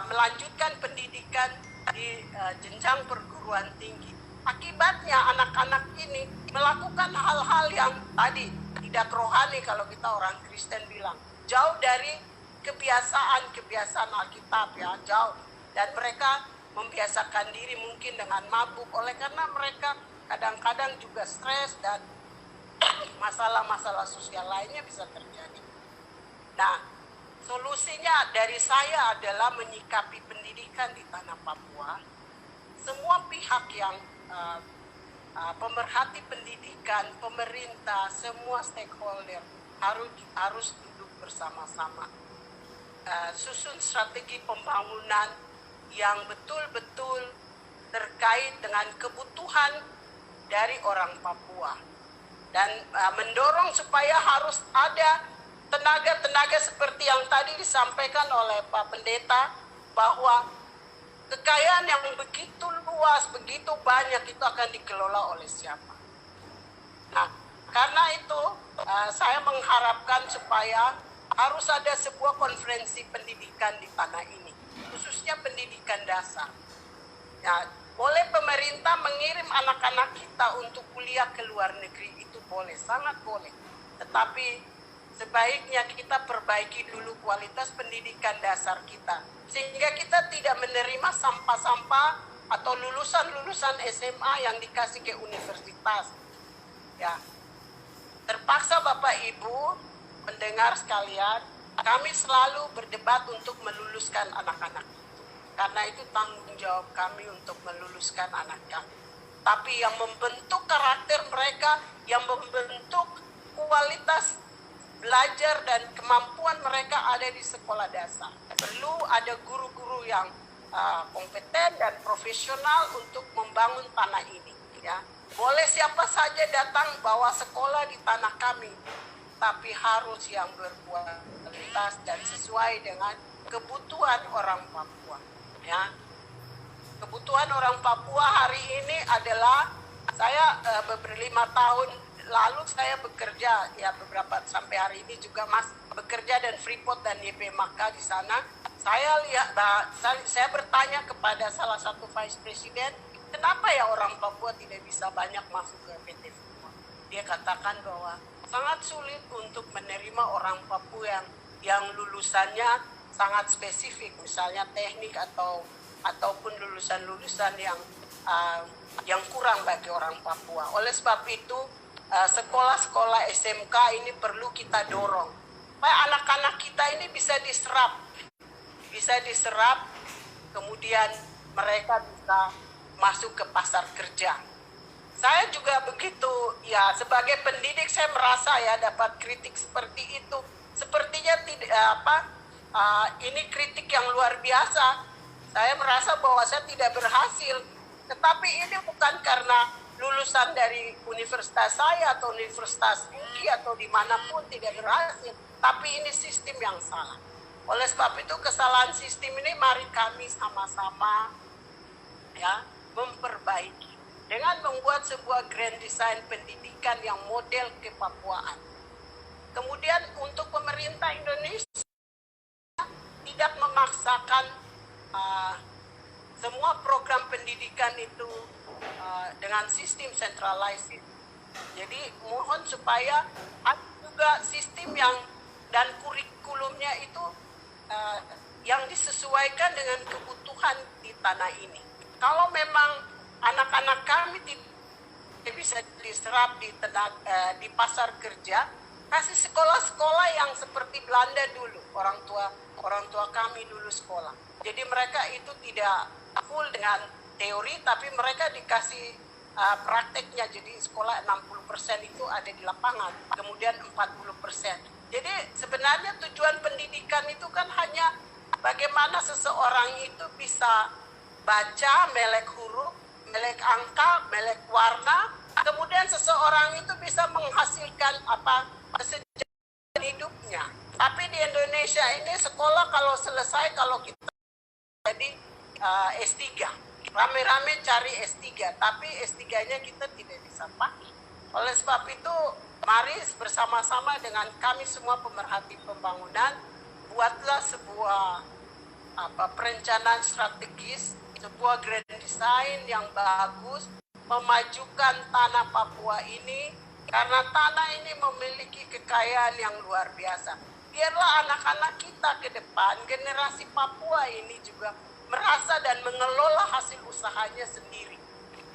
melanjutkan pendidikan di jenjang perguruan tinggi. Akibatnya anak-anak ini melakukan hal-hal yang tadi tidak rohani, kalau kita orang Kristen bilang, jauh dari kebiasaan Alkitab, ya, jauh. Dan mereka membiasakan diri mungkin dengan mabuk, oleh karena mereka kadang-kadang juga stres dan masalah-masalah sosial lainnya bisa terjadi. Nah, solusinya dari saya adalah menyikapi pendidikan di tanah Papua. Semua pihak yang pemerhati pendidikan, pemerintah, semua stakeholder harus duduk bersama-sama. Susun strategi pembangunan yang betul-betul terkait dengan kebutuhan dari orang Papua. Dan mendorong supaya harus ada tenaga-tenaga seperti yang tadi disampaikan oleh Pak Pendeta, bahwa kekayaan yang begitu luas, begitu banyak itu akan dikelola oleh siapa. Nah, karena itu saya mengharapkan supaya harus ada sebuah konferensi pendidikan di tanah ini, khususnya pendidikan dasar. Ya, boleh pemerintah mengirim anak-anak kita untuk kuliah ke luar negeri, itu boleh, sangat boleh. Tetapi sebaiknya kita perbaiki dulu kualitas pendidikan dasar kita, sehingga kita tidak menerima sampah-sampah atau lulusan-lulusan SMA yang dikasih ke universitas. Ya, terpaksa Bapak Ibu mendengar sekalian, kami selalu berdebat untuk meluluskan anak-anak itu, karena itu tanggung jawab kami untuk meluluskan anak kami. Tapi yang membentuk karakter mereka, yang membentuk kualitas belajar dan kemampuan mereka ada di sekolah dasar. Perlu ada guru-guru yang kompeten dan profesional untuk membangun tanah ini. Ya, boleh siapa saja datang bawa sekolah di tanah kami, tapi harus yang berkualitas dan sesuai dengan kebutuhan orang Papua. Ya, kebutuhan orang Papua hari ini adalah saya beberapa 5 tahun lalu saya bekerja, ya beberapa sampai hari ini juga masih bekerja dan Freeport dan YP Maka di sana. Saya lihat, saya bertanya kepada salah satu Vice President, kenapa ya orang Papua tidak bisa banyak masuk ke PT Freeport? Dia katakan bahwa sangat sulit untuk menerima orang Papua yang lulusannya sangat spesifik, misalnya teknik ataupun lulusan-lulusan yang kurang bagi orang Papua. Oleh sebab itu sekolah-sekolah SMK ini perlu kita dorong supaya anak-anak kita ini bisa diserap, kemudian mereka bisa masuk ke pasar kerja. Saya juga begitu, ya sebagai pendidik saya merasa ya dapat kritik seperti itu. Sepertinya ini kritik yang luar biasa. Saya merasa bahwa saya tidak berhasil, tetapi ini bukan karena lulusan dari universitas saya atau universitas tinggi atau dimanapun tidak berhasil, tapi ini sistem yang salah. Oleh sebab itu kesalahan sistem ini mari kami sama-sama ya memperbaiki dengan membuat sebuah grand design pendidikan yang model kepapuaan. Kemudian untuk pemerintah Indonesia tidak memaksakan semua program pendidikan itu dengan sistem centralized. Jadi mohon supaya ada juga sistem dan kurikulumnya itu yang disesuaikan dengan kebutuhan di tanah ini. Kalau memang anak-anak kami bisa diserap di pasar kerja. Kasih sekolah-sekolah yang seperti Belanda dulu, orang tua kami dulu sekolah. Jadi mereka itu tidak full dengan teori, tapi mereka dikasih prakteknya. Jadi sekolah 60% itu ada di lapangan, kemudian 40%. Jadi sebenarnya tujuan pendidikan itu kan hanya bagaimana seseorang itu bisa baca, melek huruf, melek angka, melek warna, kemudian seseorang itu bisa menghasilkan kesejahteraan hidupnya. Tapi di Indonesia ini sekolah kalau selesai, kalau kita jadi S3, rame-rame cari S3, tapi S3-nya kita tidak bisa pakai. Oleh sebab itu, mari bersama-sama dengan kami semua pemerhati pembangunan, buatlah sebuah perencanaan strategis, sebuah grand design yang bagus, memajukan tanah Papua ini, karena tanah ini memiliki kekayaan yang luar biasa. Biarlah anak-anak kita ke depan, generasi Papua ini juga merasa dan mengelola hasil usahanya sendiri,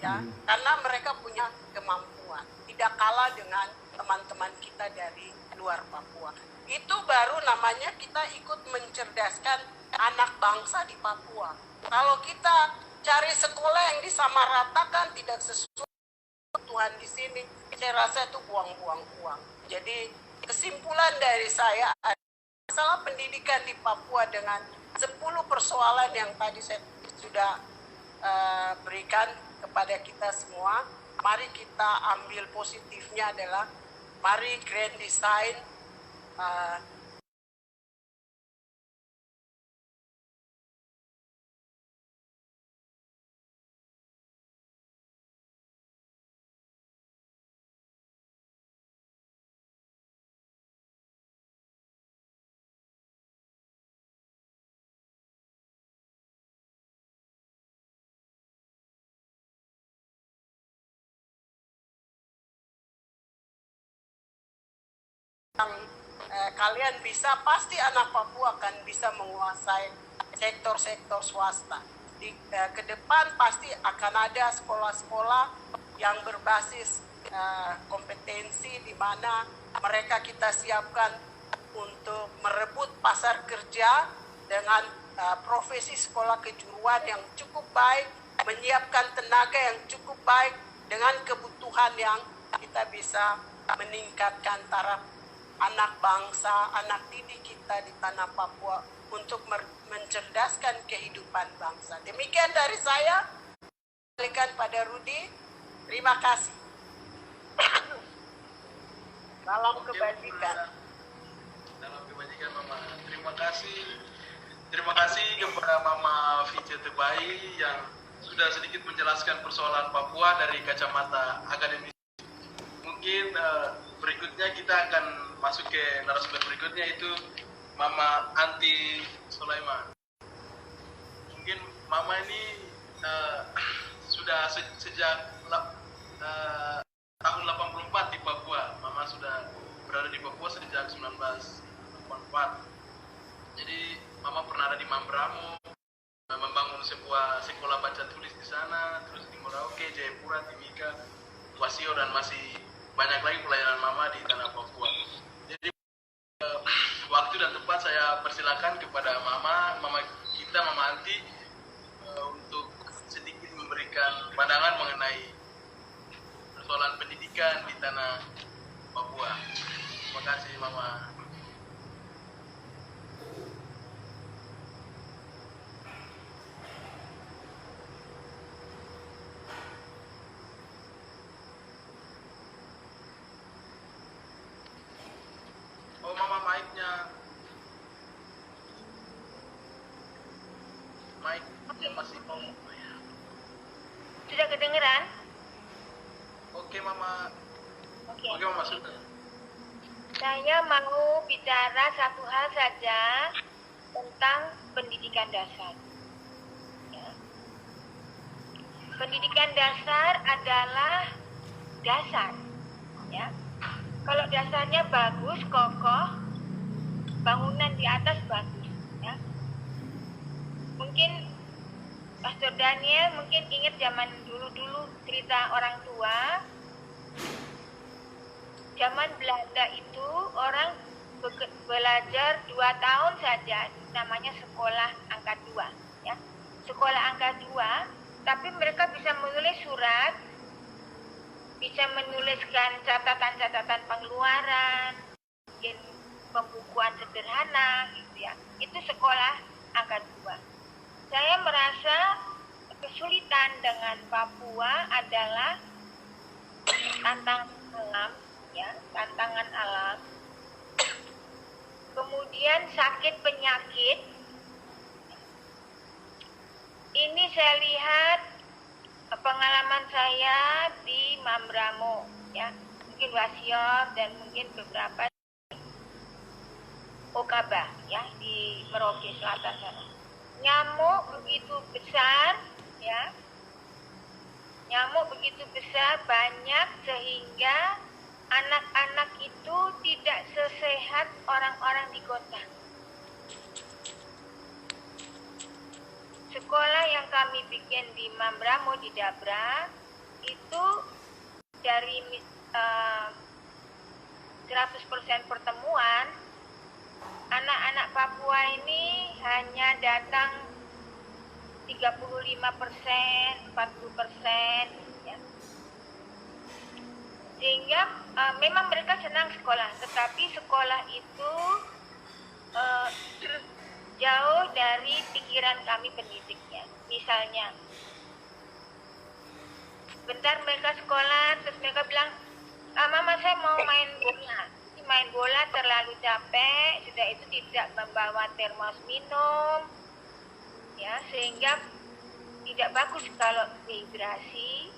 ya, karena mereka punya kemampuan, tidak kalah dengan teman-teman kita dari luar Papua. Itu baru namanya kita ikut mencerdaskan anak bangsa di Papua. Kalau kita cari sekolah yang disamaratakan, tidak sesuai Tuhan di sini, saya rasa itu buang-buang uang. Jadi kesimpulan dari saya, masalah pendidikan di Papua dengan 10 persoalan yang tadi saya sudah berikan kepada kita semua, mari kita ambil positifnya adalah mari grand design yang kalian bisa, pasti anak Papua akan bisa menguasai sektor-sektor swasta. Ke depan pasti akan ada sekolah-sekolah yang berbasis kompetensi di mana mereka kita siapkan untuk merebut pasar kerja dengan profesi sekolah kejuruan yang cukup baik, menyiapkan tenaga yang cukup baik dengan kebutuhan yang kita bisa meningkatkan taraf anak bangsa, anak didik kita di tanah Papua untuk mencerdaskan kehidupan bangsa. Demikian dari saya. Kembalikan pada Rudi. Terima kasih. Salam kebajikan. Salam kebajikan, Mama. Terima kasih kepada Mama Vice Tebai yang sudah sedikit menjelaskan persoalan Papua dari kacamata akademis. Mungkin berikutnya kita akan masuk ke narasumber berikutnya, itu Mama Anti Sulaiman. Mungkin Mama ini sudah sejak tahun 84 di Papua. Mama sudah berada di Papua sejak 1984. Jadi Mama pernah ada di Mambramo, membangun sebuah sekolah baca tulis di sana, terus di Merauke, Jayapura, Timika, Wasio, dan masih banyak lagi pelayanan Mama di tanah Papua. Jadi waktu dan tempat saya persilakan kepada Mama kita, Mama Anti, untuk sedikit memberikan pandangan mengenai persoalan pendidikan di tanah Papua. Terima kasih, Mama. Oh, Mama, mic-nya masih on. Sudah kedengeran? Oke, Mama. Oke. Oke, Mama, sudah. Saya mau bicara satu hal saja tentang pendidikan dasar. Ya. Pendidikan dasar adalah dasar. Ya. Kalau dasarnya bagus, kokoh, bangunan di atas bagus. Ya. Mungkin Pastor Daniel mungkin ingat zaman dulu-dulu cerita orang tua, Zaman Belanda itu orang belajar 2 tahun saja, namanya sekolah angka 2, ya. Sekolah angka 2, tapi mereka bisa menulis surat, bisa menuliskan catatan-catatan pengeluaran, mungkin pembukuan sederhana gitu ya. Itu sekolah angka 2. Saya merasa kesulitan dengan Papua adalah tantangan alam, ya, tantangan alam. Kemudian sakit penyakit. Ini saya lihat pengalaman saya di Mambramo, ya, mungkin Wasior dan mungkin beberapa Okaba, ya, di Merauke Selatan sana. Nyamuk begitu besar, ya, nyamuk begitu besar, banyak, sehingga anak-anak itu tidak sesehat orang-orang di kota. Sekolah yang kami bikin di Mambramo di Dabra itu dari 100% pertemuan, anak-anak Papua ini hanya datang 35%, 40%, ya. Sehingga memang mereka senang sekolah, tetapi sekolah itu jauh dari pikiran kami pendidiknya. Misalnya, bentar mereka sekolah, terus mereka bilang, Mama saya mau main bola. Main bola terlalu capek, sudah itu tidak membawa termos minum, ya, sehingga tidak bagus kalau dehidrasi.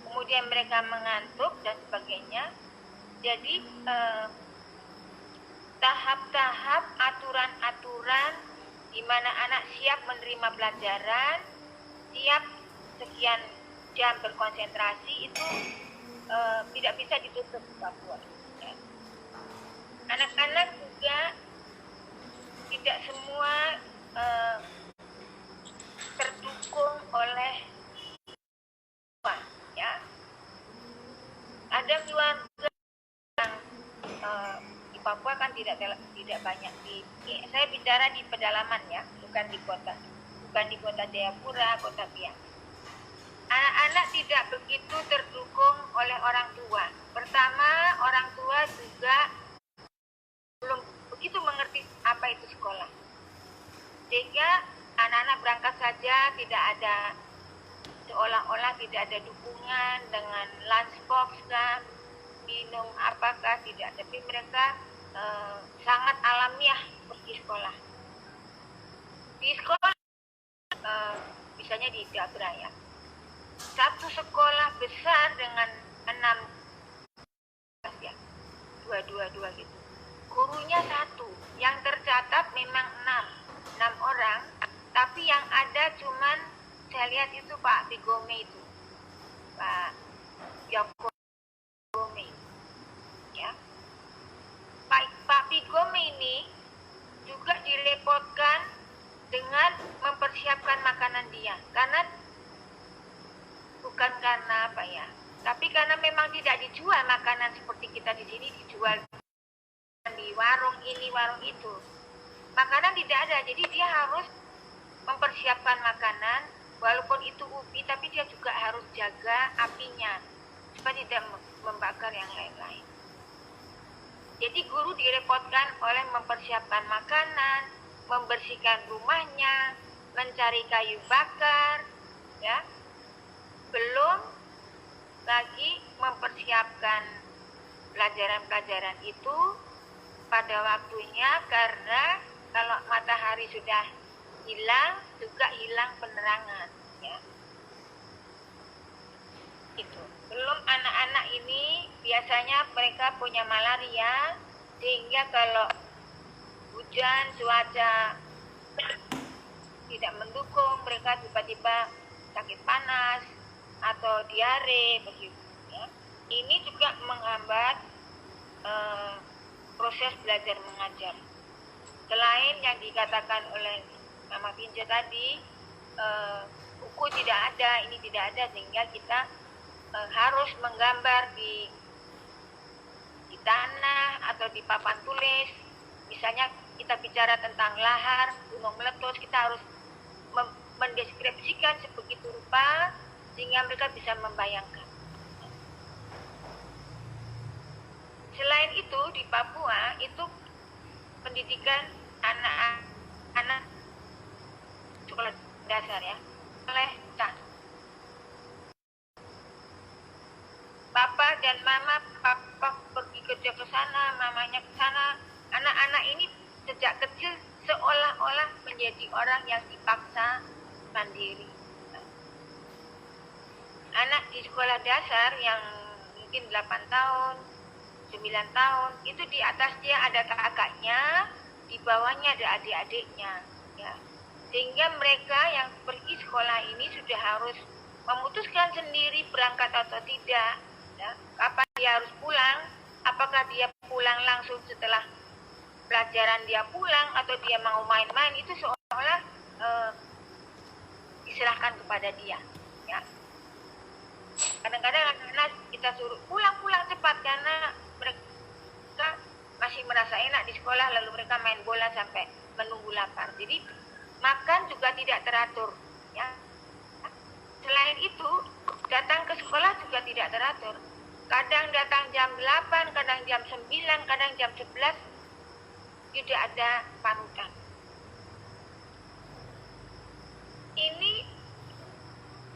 Kemudian mereka mengantuk dan sebagainya. Jadi tahap-tahap, aturan-aturan di mana anak siap menerima pelajaran, siap sekian jam berkonsentrasi itu tidak bisa ditutup di Papua. Ya. Anak-anak juga tidak semua terdukung oleh ya. Ada keluarga yang di Papua kan tidak banyak saya bicara di pedalaman, ya, bukan di kota Jayapura, kota Biak. Anak-anak tidak begitu terdukung oleh orang tua. Pertama, orang tua juga belum begitu mengerti apa itu sekolah. Sehingga anak-anak berangkat saja, tidak ada, seolah-olah tidak ada dukungan dengan lunchbox kah, minum apakah, tidak. Tapi mereka sangat alamiah pergi sekolah. Di sekolah, misalnya di Dabra, ya, satu sekolah besar dengan 6 kelas, ya, 2 gitu. Gurunya 1, yang tercatat memang 6 orang, tapi yang ada cuman saya lihat itu Pak Bigome itu, Pak Yoko Bigome, ya. Pak Bigome ini juga direpotkan dengan mempersiapkan makanan dia, karena bukan karena apa ya, tapi karena memang tidak dijual makanan seperti kita di sini dijual di warung ini, warung itu. Makanan tidak ada, jadi dia harus mempersiapkan makanan, walaupun itu ubi, tapi dia juga harus jaga apinya supaya tidak membakar yang lain-lain. Jadi guru direpotkan oleh mempersiapkan makanan, membersihkan rumahnya, mencari kayu bakar, ya. Belum lagi mempersiapkan pelajaran-pelajaran itu pada waktunya, karena kalau matahari sudah hilang juga hilang penerangan, ya. Itu. Belum anak-anak ini biasanya mereka punya malaria, sehingga kalau hujan, cuaca tidak mendukung, mereka tiba-tiba sakit panas atau diare begitu, ya. Ini juga menghambat proses belajar mengajar. Selain yang dikatakan oleh Mama Pinja tadi, buku tidak ada, ini tidak ada, sehingga kita harus menggambar di tanah atau di papan tulis. Misalnya kita bicara tentang lahar, gunung meletus, kita harus mendeskripsikan sebegitu rupa sehingga mereka bisa membayangkan. Selain itu di Papua itu pendidikan anak-anak sekolah dasar ya oleh papa dan mama, papa pergi kerja ke sana, mamanya ke sana. Anak-anak ini sejak kecil seolah-olah menjadi orang yang dipaksa mandiri. Anak di sekolah dasar yang mungkin 8 tahun, 9 tahun, itu di atas dia ada kakaknya, di bawahnya ada adik-adiknya. Ya. Sehingga mereka yang pergi sekolah ini sudah harus memutuskan sendiri berangkat atau tidak. Ya. Kapan dia harus pulang, apakah dia pulang langsung setelah pelajaran dia pulang atau dia mau main-main, itu seolah-olah diserahkan kepada dia. Ya. Kadang-kadang anak-anak kita suruh pulang cepat karena mereka masih merasa enak di sekolah, lalu mereka main bola sampai menunggu lapar. Jadi makan juga tidak teratur. Ya. Selain itu, datang ke sekolah juga tidak teratur. Kadang datang jam 8, kadang jam 9, kadang jam 11, tidak ada panutan. Ini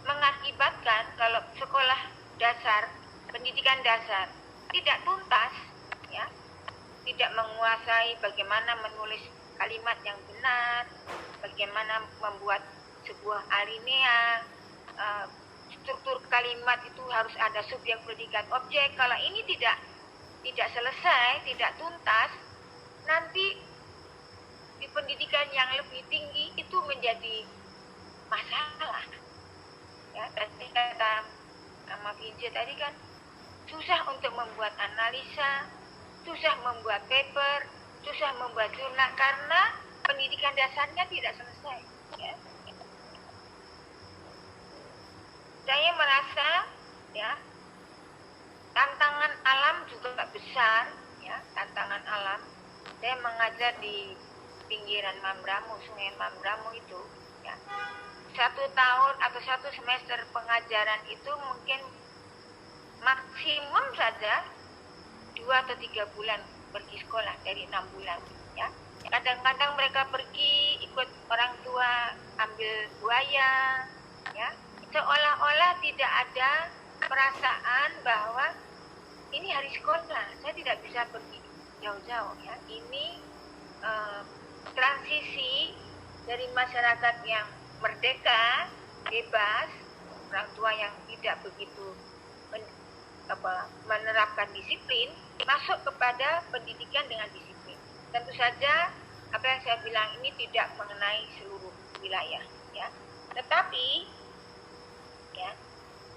mengakibatkan kalau sekolah dasar, pendidikan dasar tidak tuntas, ya, tidak menguasai bagaimana menulis kalimat yang benar, bagaimana membuat sebuah alinea, struktur kalimat itu harus ada subjek, predikat, objek. Kalau ini tidak selesai, tidak tuntas, nanti di pendidikan yang lebih tinggi itu menjadi masalah. Ya, tadi kata sama Vince tadi kan susah untuk membuat analisa, susah membuat paper, susah membuat jurnal karena pendidikan dasarnya tidak selesai. Ya. Saya merasa ya tantangan alam juga besar, ya, tantangan alam. Saya mengajar di pinggiran Mambramo, Sungai Mambramo itu, ya. 1 tahun atau 1 semester pengajaran itu mungkin maksimum saja 2 atau 3 bulan pergi sekolah dari 6 bulan, ya. Kadang-kadang mereka pergi ikut orang tua ambil buaya, ya. Seolah-olah tidak ada perasaan bahwa ini hari sekolah, saya tidak bisa pergi jauh-jauh, ya. Ini transisi dari masyarakat yang merdeka, bebas, orang tua yang tidak begitu menerapkan disiplin, masuk kepada pendidikan dengan disiplin. Tentu saja apa yang saya bilang ini tidak mengenai seluruh wilayah, ya. Tetapi ya,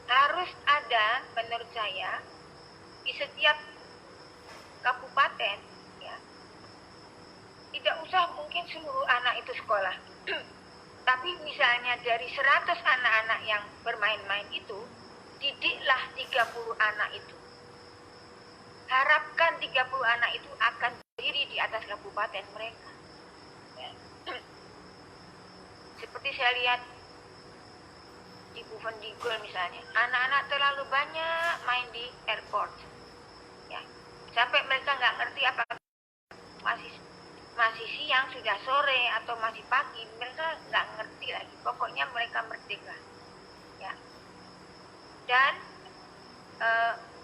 harus ada menurut saya di setiap kabupaten, ya, tidak usah mungkin seluruh anak itu sekolah, tapi misalnya dari 100 anak-anak yang bermain-main itu, didiklah 30 anak itu. Harapkan 30 anak itu akan berdiri di atas kabupaten mereka. Ya. Seperti saya lihat di Bovendigul misalnya, anak-anak terlalu banyak main di airport, ya, sampai mereka nggak ngerti apa masih siang, sudah sore atau masih pagi, mereka nggak ngerti lagi. Pokoknya mereka merdeka, ya. Dan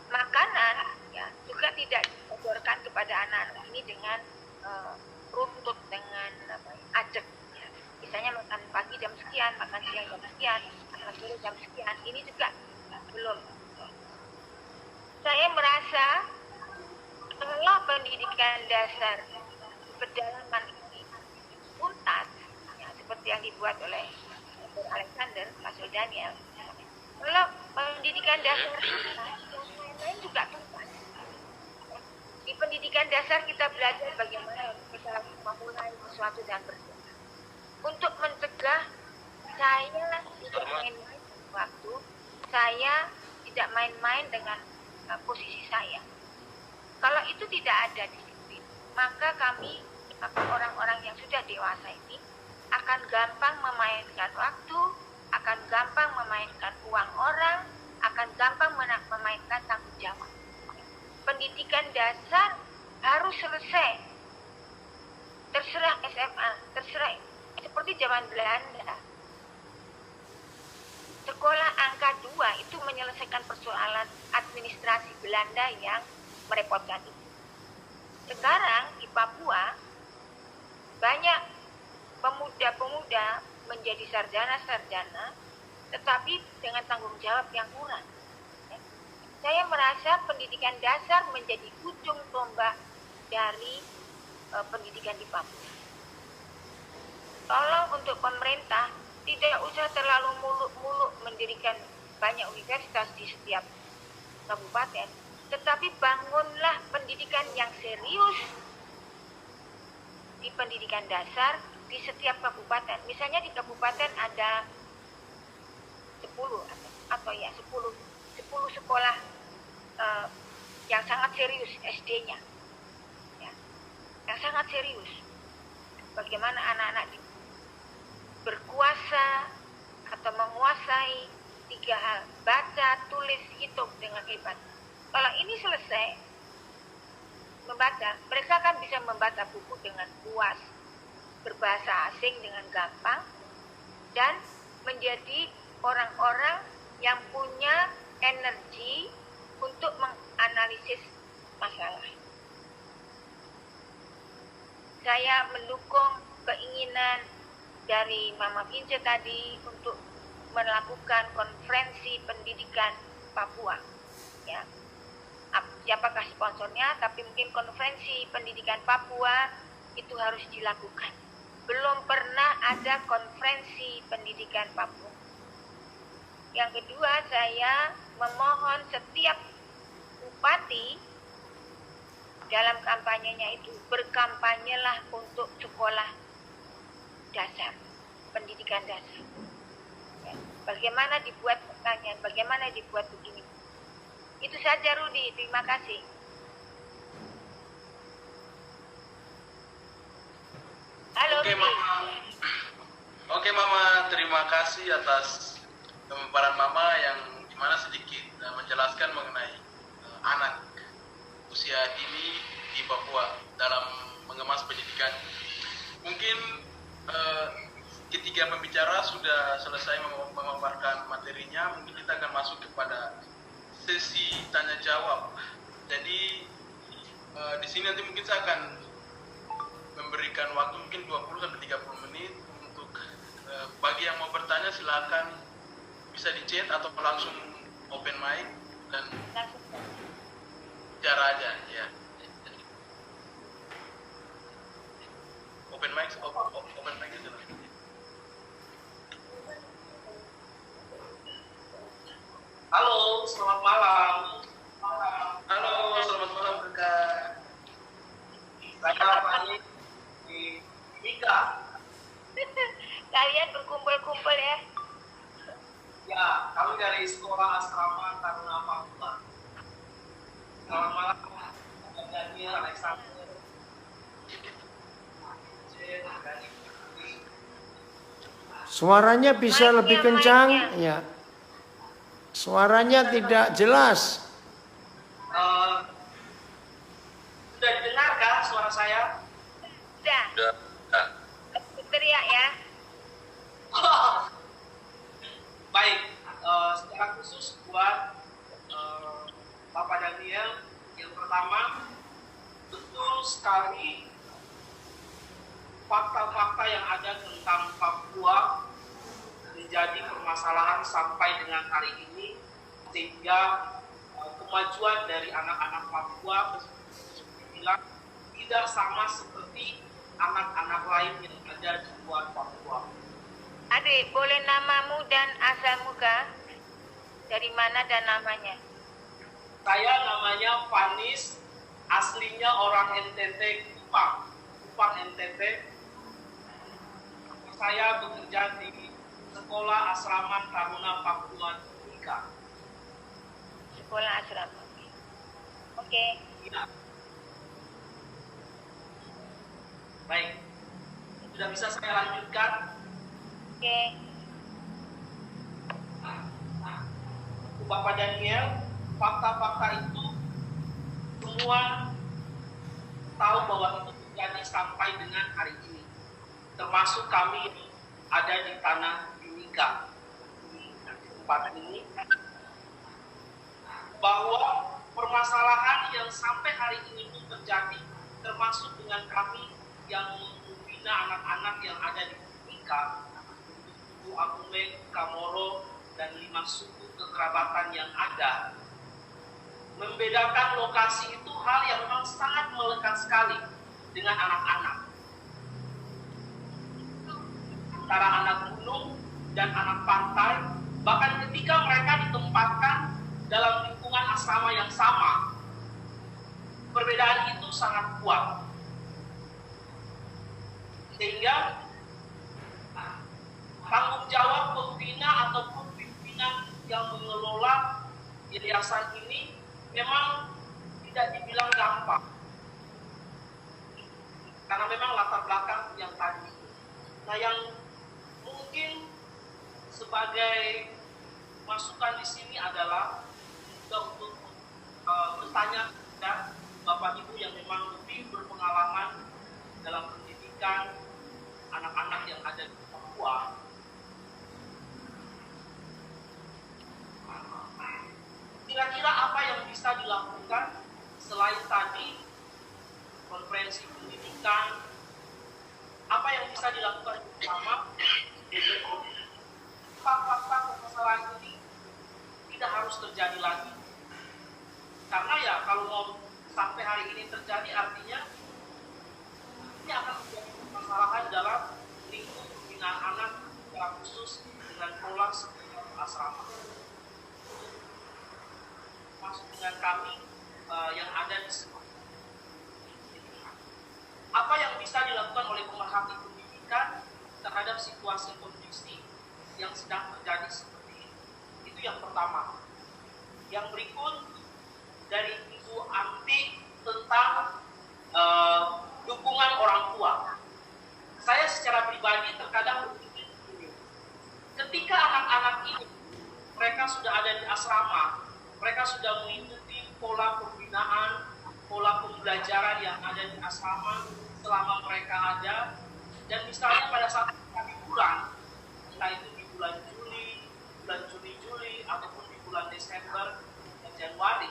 makanan, ya, juga tidak dibocorkan kepada anak-anak ini dengan runtut, dengan ajak. Ya. Misalnya makan pagi jam sekian, makan siang jam sekian, makan sore jam sekian. Ini juga belum. Saya merasa kalau pendidikan dasar pedalaman ini tuntas, ya, seperti yang dibuat oleh Dr. Alexander, Mas Daniel. Kalau pendidikan dasar lain juga tuntas. Di pendidikan dasar kita belajar bagaimana kita memulai sesuatu dan berjalan. Untuk mencegah saya tidak main-main waktu, saya tidak main-main dengan posisi saya. Kalau itu tidak ada disiplin, maka kami orang-orang yang sudah dewasa ini akan gampang memainkan waktu, akan gampang memainkan uang orang, akan gampang memainkan tanggung jawab. Pendidikan dasar harus selesai, terserah SMA, terserah seperti zaman Belanda. Sekolah angka 2 itu menyelesaikan persoalan administrasi Belanda yang merepotkan itu. Sekarang di Papua banyak pemuda-pemuda menjadi sarjana-sarjana tetapi dengan tanggung jawab yang kurang. Saya merasa pendidikan dasar menjadi ujung tombak dari pendidikan di Papua. Tolong untuk pemerintah tidak usah terlalu muluk-muluk mendirikan banyak universitas di setiap kabupaten, tetapi bangunlah pendidikan yang serius di pendidikan dasar di setiap kabupaten. Misalnya di kabupaten ada 10 sekolah yang sangat serius SD-nya, ya, yang sangat serius. Bagaimana anak-anak berkuasa atau menguasai 3 hal: baca, tulis, hitung dengan hebat. Kalau ini selesai membaca, mereka akan bisa membaca buku dengan puas, berbahasa asing dengan gampang, dan menjadi orang-orang yang punya energi untuk menganalisis masalah. Saya mendukung keinginan dari Mama Vince tadi untuk melakukan konferensi pendidikan Papua. Ya, siapakah sponsornya? Tapi mungkin konferensi pendidikan Papua itu harus dilakukan. Belum pernah ada konferensi pendidikan Papua. Yang kedua, saya memohon setiap bupati dalam kampanyenya itu berkampanyelah untuk sekolah dasar, pendidikan dasar. Ya, bagaimana dibuat pertanyaan, bagaimana dibuat begini. Itu saja, Rudi. Terima kasih. Halo, Oke, Rudi. Mama. Oke, Mama. Terima kasih atas pemaparan Mama yang dimana sedikit menjelaskan mengenai anak usia dini di Papua dalam mengemas pendidikan. Mungkin ketiga pembicara sudah selesai memaparkan materinya. Mungkin kita akan masuk kepada sesi tanya jawab. Jadi di sini nanti mungkin saya akan memberikan waktu mungkin 20 sampai 30 menit untuk bagi yang mau bertanya silakan bisa di chat atau langsung open mic dan bicara aja ya. Open mic aja lah. Halo, selamat malam. Halo, selamat malam Kak. Saya Fani di Ika. Kalian berkumpul-kumpul ya. Ya, kami dari Sekolah Asrama Taruna Papua. Selamat malam, Daniel, Alexander. Suaranya bisa Mic-nya, lebih kencang, mic-nya. ya. Suaranya tidak jelas. Sudah didengarkan suara saya? Sudah. Teriak ya. Baik, secara khusus buat Bapak Daniel, yang pertama, betul sekali fakta-fakta yang ada tentang Papua menjadi permasalahan sampai dengan hari ini, sehingga kemajuan dari anak-anak Papua bilang tidak sama seperti anak-anak lain yang ada di luar Papua. Adik, boleh namamu dan asalmu kah? Dari mana dan namanya? Saya namanya Fanis, aslinya orang NTT Kupang NTT. Saya bekerja di Sekolah Asrama Taruna Papua Ika. sekolah asrama. Oke. Ya. Baik, sudah bisa saya lanjutkan? Oke. Bapak Daniel, fakta-fakta itu semua tahu bahwa itu terjadi sampai dengan hari ini. Termasuk kami yang ada di tanah Timika, di tempat ini, bahwa permasalahan yang sampai hari ini pun terjadi, termasuk dengan kami yang membina anak-anak yang ada di Timika, Suku Abume, Kamoro, dan 5 suku kekerabatan yang ada. Membedakan lokasi itu hal yang memang sangat melekat sekali dengan anak-anak. Antara anak gunung dan anak pantai, bahkan ketika mereka ditempatkan dalam lingkungan asrama yang sama, perbedaan itu sangat kuat. Sehingga tanggung jawab pembina ataupun pimpinan yang mengelola yayasan ini memang tidak dibilang gampang. Karena memang latar belakang yang tadi. Nah, yang mungkin sebagai masukan di sini adalah juga untuk bertanya kepada Bapak Ibu yang memang lebih berpengalaman dalam pendidikan anak-anak yang ada di Papua. Kira-kira apa yang bisa dilakukan selain tadi konferensi pendidikan, apa yang bisa dilakukan bersama? Fakta permasalahan ini tidak harus terjadi lagi. Karena ya kalau mau sampai hari ini terjadi, artinya ini akan menjadi permasalahan dalam lingkup pembinaan anak secara khusus dengan pola sekolah asrama. Masuk dengan kami yang ada di sekolah. Apa yang bisa dilakukan oleh pemerhati pendidikan terhadap situasi kondisi yang sedang terjadi seperti ini? Itu yang pertama. Yang berikut dari Ibu Anti tentang dukungan orang tua. Saya secara pribadi terkadang berpikir begini. Ketika anak-anak ini mereka sudah ada di asrama, mereka sudah mengikuti pola pembinaan, pola pembelajaran yang ada di asrama selama mereka ada, dan misalnya pada saat liburan, entah itu di bulan Juni, ataupun di bulan Desember dan Januari,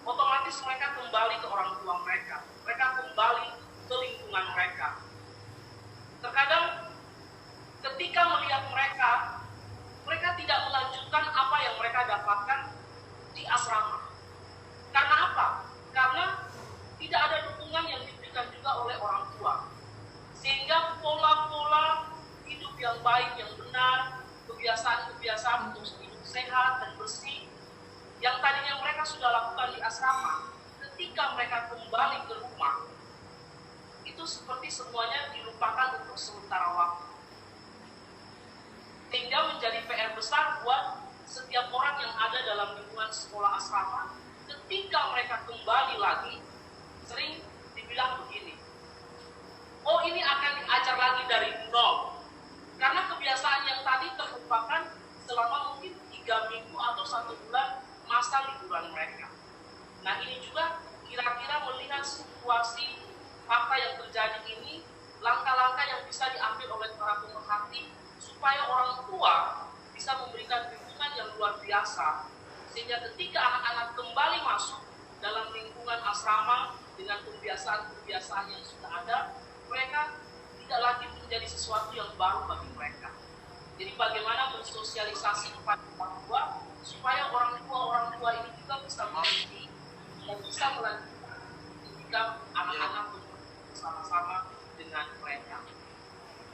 otomatis mereka kembali ke orang tua mereka, mereka kembali ke lingkungan mereka. Terkadang ketika melihat mereka tidak melanjutkan apa yang mereka dapatkan di asrama. Karena apa? Karena tidak ada dukungan yang diberikan juga oleh orang tua. Sehingga pola-pola hidup yang baik, yang benar, kebiasaan-kebiasaan untuk hidup sehat dan bersih, yang tadinya mereka sudah lakukan di asrama, ketika mereka kembali ke rumah, itu seperti semuanya dilupakan untuk sementara waktu. Sehingga menjadi PR besar buat setiap orang yang ada dalam lingkungan sekolah asrama, ketika mereka kembali lagi, sering dibilang begini, oh ini akan diajar lagi dari nol. Karena kebiasaan yang tadi terlupakan selama mungkin 3 minggu atau 1 bulan masa liburan mereka. Nah ini juga kira-kira melihat situasi fakta yang terjadi ini, langkah-langkah yang bisa diambil oleh para pemerhati supaya orang tua bisa memberikan dukungan yang luar biasa, sehingga ketika anak-anak kembali masuk dalam lingkungan asrama dengan kebiasaan-kebiasaan yang sudah ada, mereka tidak lagi menjadi sesuatu yang baru bagi mereka. Jadi bagaimana bersosialisasi kepada orang tua supaya orang tua ini juga bisa mengerti dan bisa melanjutkan pendidikan anak-anak bersama-sama dengan mereka.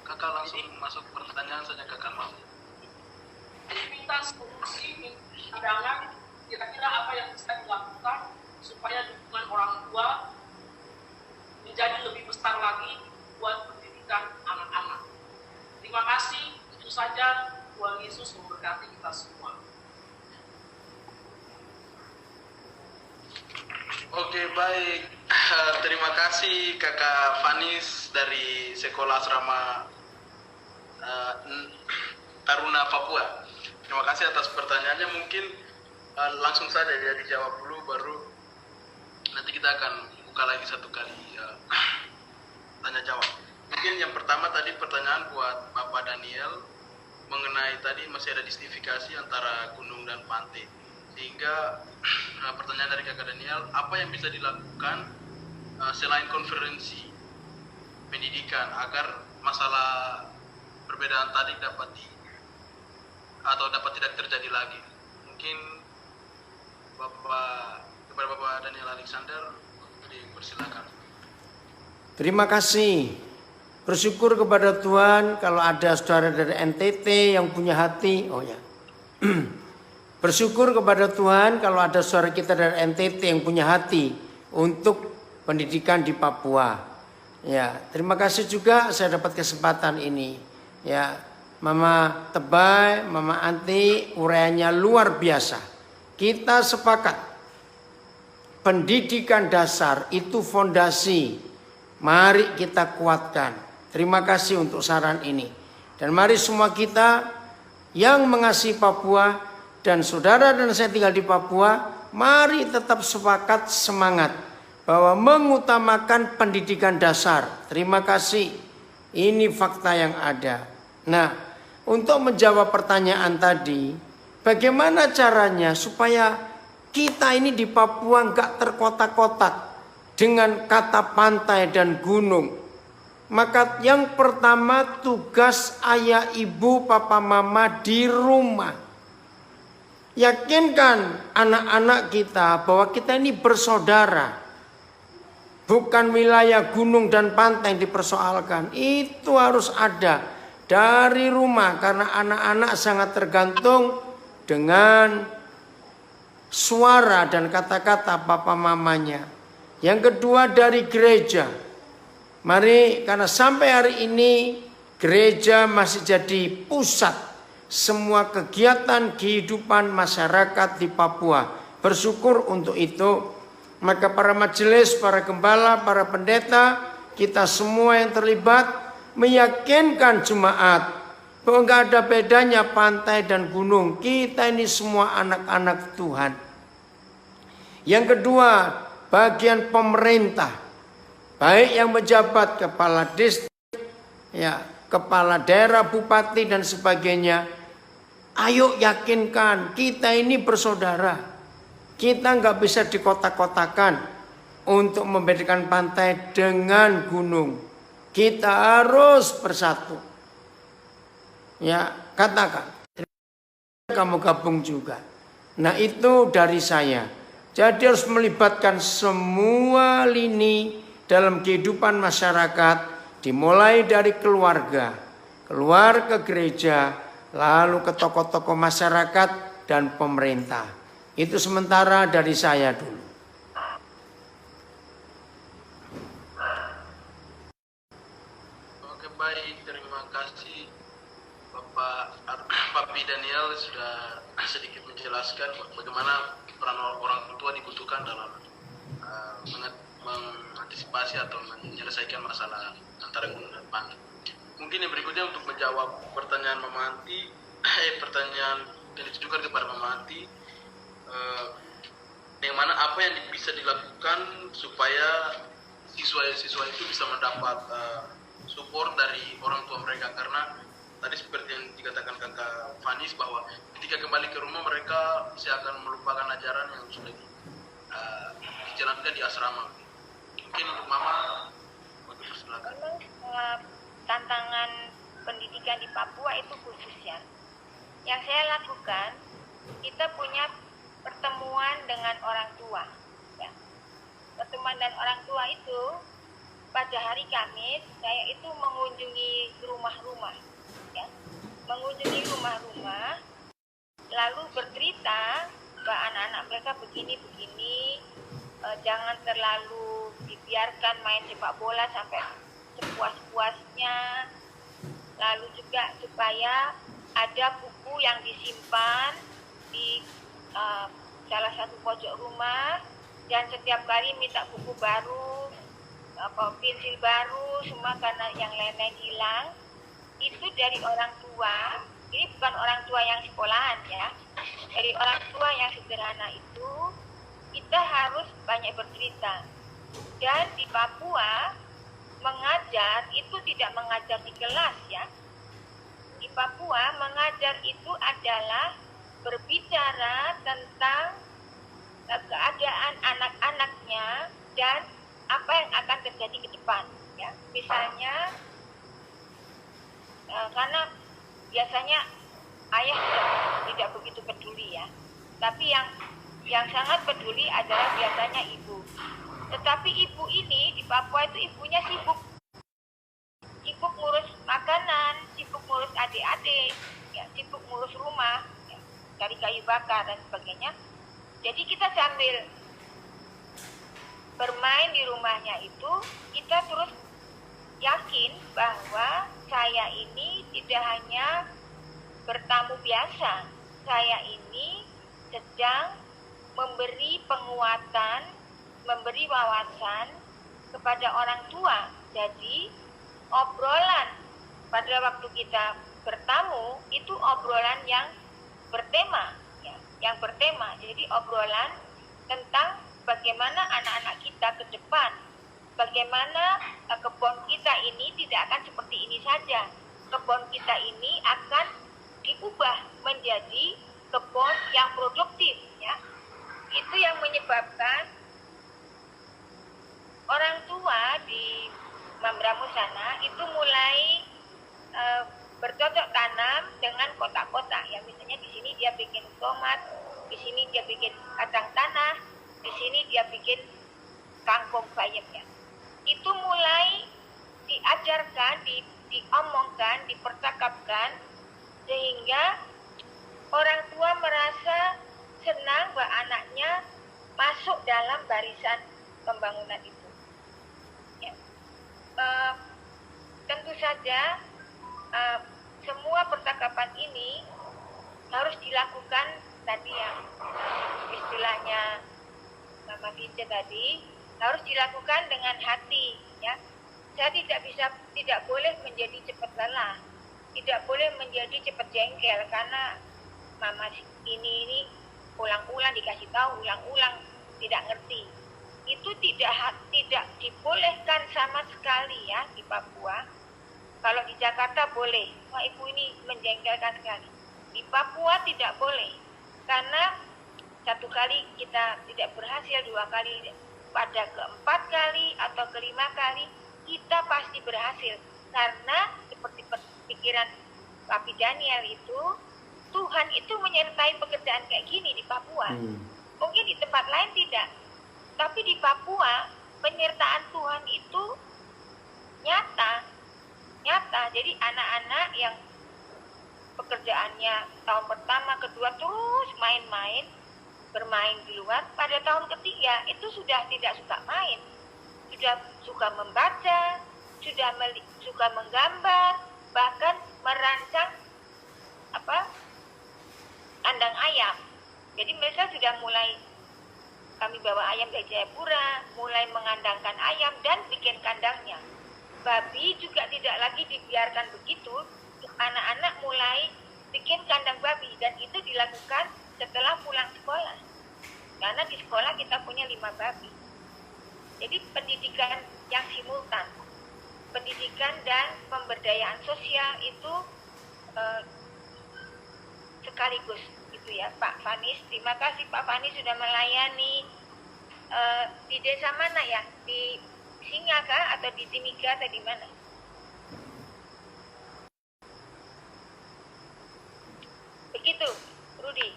Kakak langsung masuk pertanyaan saja, kakak mau. Jadi minta solusi, pandangan, kira-kira apa yang bisa dilakukan supaya dukungan orang tua menjadi lebih besar lagi buat pendidikan anak-anak. Terima kasih, itu saja. Tuhan Yesus memberkati kita semua. Oke, baik. Terima kasih Kakak Fanis dari Sekolah Asrama Taruna Papua. Terima kasih atas pertanyaannya. Mungkin langsung saja ya dijawab dulu, baru nanti kita akan buka lagi satu kali tanya jawab. Mungkin yang pertama tadi pertanyaan buat Bapak Daniel mengenai tadi masih ada distifikasi antara gunung dan pantai. Sehingga pertanyaan dari Kakak Daniel, apa yang bisa dilakukan selain konferensi pendidikan agar masalah perbedaan tadi dapat tidak terjadi lagi? Mungkin kepada Bapak Daniel Alexander dipersilakan. Terima kasih. Bersyukur kepada Tuhan kalau ada saudara dari NTT yang punya hati. Oh ya. Bersyukur kepada Tuhan kalau ada saudara kita dari NTT yang punya hati untuk pendidikan di Papua. Ya, terima kasih juga saya dapat kesempatan ini. Ya, Mama Tebay, Mama Anti, uraiannya luar biasa. Kita sepakat pendidikan dasar itu fondasi. Mari kita kuatkan. Terima kasih untuk saran ini. Dan mari semua kita yang mengasihi Papua dan saudara dan saya tinggal di Papua, mari tetap sepakat semangat bahwa mengutamakan pendidikan dasar. Terima kasih. Ini fakta yang ada. Nah, untuk menjawab pertanyaan tadi, bagaimana caranya supaya kita ini di Papua enggak terkotak-kotak dengan kata pantai dan gunung? Maka yang pertama tugas ayah, ibu, papa, mama di rumah. Yakinkan anak-anak kita bahwa kita ini bersaudara. Bukan wilayah gunung dan pantai yang dipersoalkan. Itu harus ada dari rumah. Karena anak-anak sangat tergantung dengan suara dan kata-kata papa mamanya. Yang kedua dari gereja. Mari, karena sampai hari ini gereja masih jadi pusat semua kegiatan kehidupan masyarakat di Papua. Bersyukur untuk itu. Maka para majelis, para gembala, para pendeta, kita semua yang terlibat meyakinkan jemaat bahwa enggak ada bedanya pantai dan gunung. Kita ini semua anak-anak Tuhan. Yang kedua, bagian pemerintah, baik yang menjabat kepala distrik, ya, kepala daerah, bupati dan sebagainya. Ayo yakinkan kita ini bersaudara. Kita nggak bisa dikotak-kotakan untuk membedakan pantai dengan gunung. Kita harus bersatu. Ya, katakan. Kamu gabung juga. Nah, itu dari saya. Jadi harus melibatkan semua lini dalam kehidupan masyarakat. Dimulai dari keluarga, keluar ke gereja, lalu ke tokoh-tokoh masyarakat dan pemerintah. Itu sementara dari saya dulu. Oke, baik, terima kasih Bapak Papi Daniel sudah sedikit menjelaskan bagaimana peran orang tua dibutuhkan dalam mengantisipasi atau menyelesaikan masalah antara gunung dan pantai. Mungkin yang berikutnya untuk menjawab pertanyaan Mama Anti, pertanyaan yang ditujukan kepada Mama Anti, yang mana apa yang bisa dilakukan supaya siswa-siswa itu bisa mendapat support dari orang tua mereka, karena tadi seperti yang dikatakan Kakak Fanis bahwa ketika kembali ke rumah mereka masih akan melupakan ajaran yang sudah dijalankan di asrama. Mungkin untuk Mama, silakan. Memang tantangan pendidikan di Papua itu khusus ya. Yang saya lakukan, kita punya pertemuan dengan orang tua. Ya. Pertemuan dengan orang tua itu pada hari Kamis saya itu mengunjungi rumah-rumah, ya. Mengunjungi rumah-rumah, lalu bercerita bahwa anak-anak mereka begini-begini, jangan terlalu dibiarkan main sepak bola sampai sepuas-puasnya. Lalu juga supaya ada buku yang disimpan di salah satu pojok rumah, dan setiap kali minta buku baru, pensil baru, semua karena yang lain-lain hilang. Itu dari orang tua. Ini bukan orang tua yang sekolahan ya, dari orang tua yang sederhana itu kita harus banyak bercerita. Dan di Papua mengajar itu tidak mengajar di kelas ya. Di Papua mengajar itu adalah berbicara tentang keadaan anak-anaknya dan apa yang akan terjadi ke depan ya. Misalnya karena biasanya ayah tidak begitu peduli ya, tapi yang sangat peduli adalah biasanya ibu. Tetapi ibu ini di Papua itu ibunya sibuk ngurus makanan, sibuk ngurus adik-adik, ya, sibuk ngurus rumah, ya, cari kayu bakar dan sebagainya. Jadi kita sambil bermain di rumahnya itu, kita terus yakin bahwa saya ini tidak hanya bertamu biasa, saya ini sedang memberi penguatan, memberi wawasan kepada orang tua. Jadi obrolan pada waktu kita bertamu itu obrolan yang bertema, ya, yang bertema. Jadi obrolan tentang bagaimana anak-anak kita ke depan, bagaimana kebun kita ini tidak akan seperti ini saja. Kebun kita ini akan diubah menjadi kebun yang produktif, ya. Itu yang menyebabkan orang tua di Mambramu sana itu mulai bercocok tanam dengan kotak-kotak. Ya, misalnya di sini dia bikin tomat, di sini dia bikin kacang tanah, di sini dia bikin kangkung bayamnya. Itu mulai diajarkan, diomongkan, dipercakapkan, sehingga orang tua merasa senang bahwa anaknya masuk dalam barisan pembangunan itu. Ya. Tentu saja semua percakapan ini harus dilakukan tadi yang istilahnya Mama Vince tadi, harus dilakukan dengan hati, ya. Saya tidak boleh menjadi cepat lelah, tidak boleh menjadi cepat jengkel karena mama ini ulang-ulang dikasih tahu, ulang-ulang tidak ngerti. Itu tidak dibolehkan sama sekali ya di Papua. Kalau di Jakarta boleh, wah ibu ini menjengkelkan sekali. Di Papua tidak boleh, karena satu kali kita tidak berhasil, dua kali, pada keempat kali atau kelima kali kita pasti berhasil. Karena seperti pikiran Papi Daniel itu, Tuhan itu menyertai pekerjaan kayak gini di Papua. Mungkin di tempat lain tidak, tapi di Papua penyertaan Tuhan itu nyata. Jadi anak-anak yang pekerjaannya tahun pertama, kedua terus main-main, bermain di luar, pada tahun ketiga itu sudah tidak suka main, sudah suka membaca, sudah suka menggambar, bahkan merancang kandang ayam. Jadi mereka sudah mulai, kami bawa ayam dari Jayapura, mulai mengandangkan ayam dan bikin kandangnya. Babi juga tidak lagi dibiarkan begitu, anak-anak mulai bikin kandang babi, dan itu dilakukan setelah pulang sekolah. Karena di sekolah kita punya 5 babi. Jadi pendidikan yang simultan, pendidikan dan pemberdayaan sosial itu sekaligus gitu ya Pak Fanis. Terima kasih Pak Fanis sudah melayani di desa mana ya? Di Singa kah atau di Timika atau di mana? Begitu, Rudi.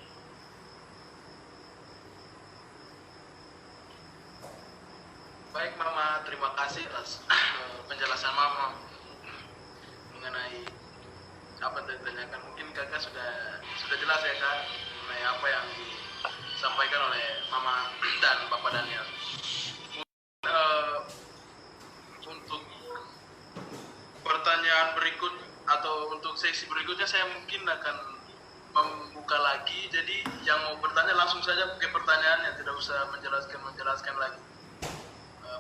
Baik Mama, terima kasih atas penjelasan Mama mengenai apa yang ditanyakan. Mungkin Kakak sudah jelas ya Kak mengenai apa yang disampaikan oleh Mama dan Bapak Daniel. Untuk pertanyaan berikut atau untuk sesi berikutnya saya mungkin akan membuka lagi. Jadi yang mau bertanya langsung saja pakai pertanyaannya, tidak usah menjelaskan lagi.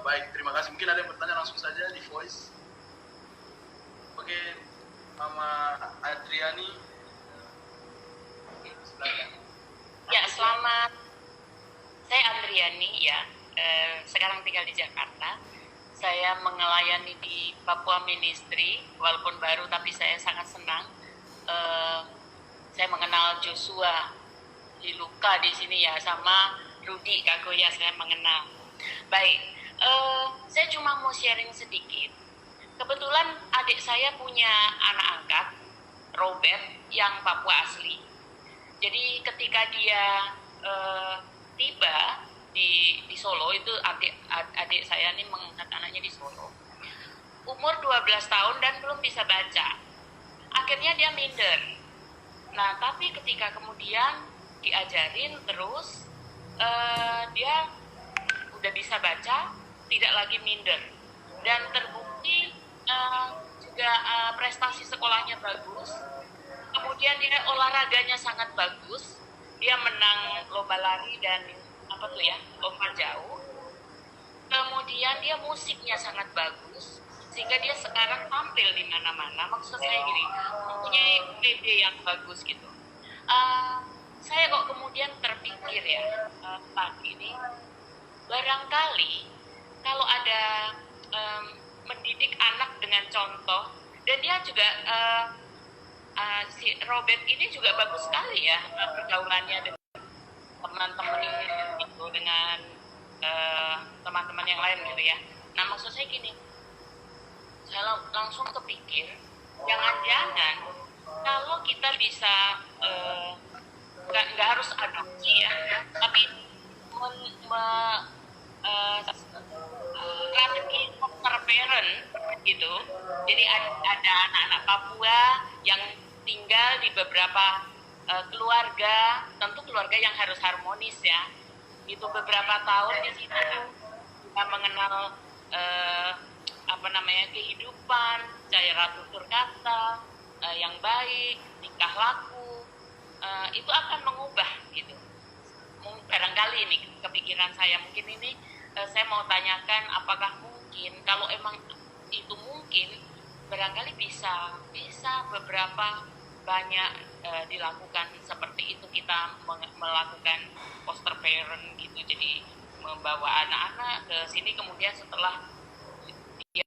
Baik, terima kasih. Mungkin ada yang bertanya langsung saja di voice. Oke, Mama Adriani. Oke, silakan. Ya, selamat. Saya Andriani ya. Sekarang tinggal di Jakarta. Saya mengelayani di Papua Ministry, walaupun baru tapi saya sangat senang. Saya mengenal Joshua di Luka di sini ya, sama Rudi Kagoya saya mengenal. Baik, saya cuma mau sharing sedikit. Kebetulan adik saya punya anak angkat, Robert, yang Papua asli. Jadi ketika dia tiba di Solo, itu adik saya ini mengangkat anaknya di Solo, umur 12 tahun dan belum bisa baca. Akhirnya dia minder. Nah, tapi ketika kemudian diajarin terus, dia udah bisa baca, tidak lagi minder. Dan terbukti juga prestasi sekolahnya bagus. Kemudian dia olahraganya sangat bagus. Dia menang lomba lari dan lomba jauh. Kemudian dia musiknya sangat bagus, sehingga dia sekarang tampil di mana-mana. Maksud saya gini, mempunyai PD yang bagus gitu. Saya kok kemudian terpikir ya, pagi ini barangkali kalau ada mendidik anak dengan contoh, dan dia juga si Robert ini juga bagus sekali ya pergaulannya dengan teman-teman itu, dengan teman-teman yang lain gitu ya. Nah, maksud saya gini, saya langsung kepikir, jangan-jangan kalau kita bisa nggak harus adopsi ya, tapi strategi foster parent gitu. Jadi ada anak-anak Papua yang tinggal di beberapa keluarga, tentu keluarga yang harus harmonis ya. Itu beberapa tahun di situ kita mengenal kehidupan, cara tutur kata yang baik, tingkah laku, itu akan mengubah gitu. Barangkali ini kepikiran saya, mungkin ini saya mau tanyakan, apakah mungkin, kalau emang itu mungkin, barangkali bisa beberapa banyak dilakukan seperti itu, kita melakukan foster parent gitu. Jadi membawa anak-anak ke sini, kemudian setelah dia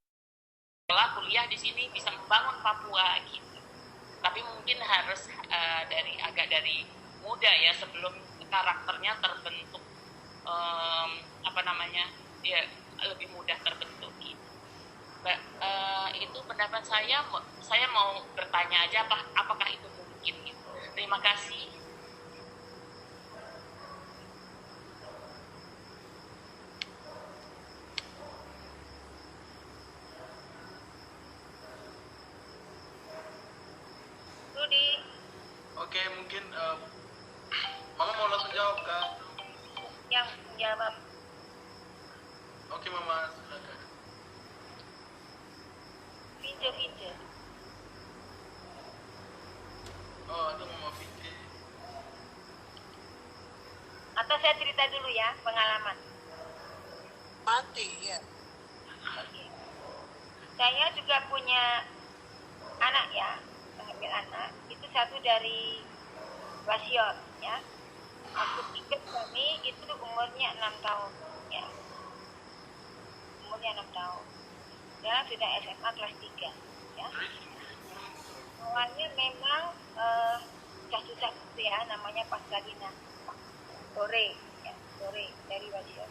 kuliah di sini bisa membangun Papua gitu. Tapi mungkin harus dari muda ya, sebelum karakternya terbentuk, dia lebih mudah terbentuk gitu. Itu pendapat saya. Saya mau bertanya aja apakah itu mungkin gitu. Terima kasih. Rudi. Oke, mungkin Mama mau langsung jawab kak? Yang jawab. Oke Mama, silakan. Video. Oh, itu Mama Fitri. Atau saya cerita dulu ya pengalaman. Mati ya. Oke. Saya juga punya anak ya, mengambil anak. Itu satu dari Wasior ya. Aku pikir kami itu umurnya 6 tahun ya. Umurnya 6 tahun. Ya, sudah SMA kelas 3 ya. Awalnya memang susah-susah gitu ya, namanya Pascalina. Sore dari Wasior.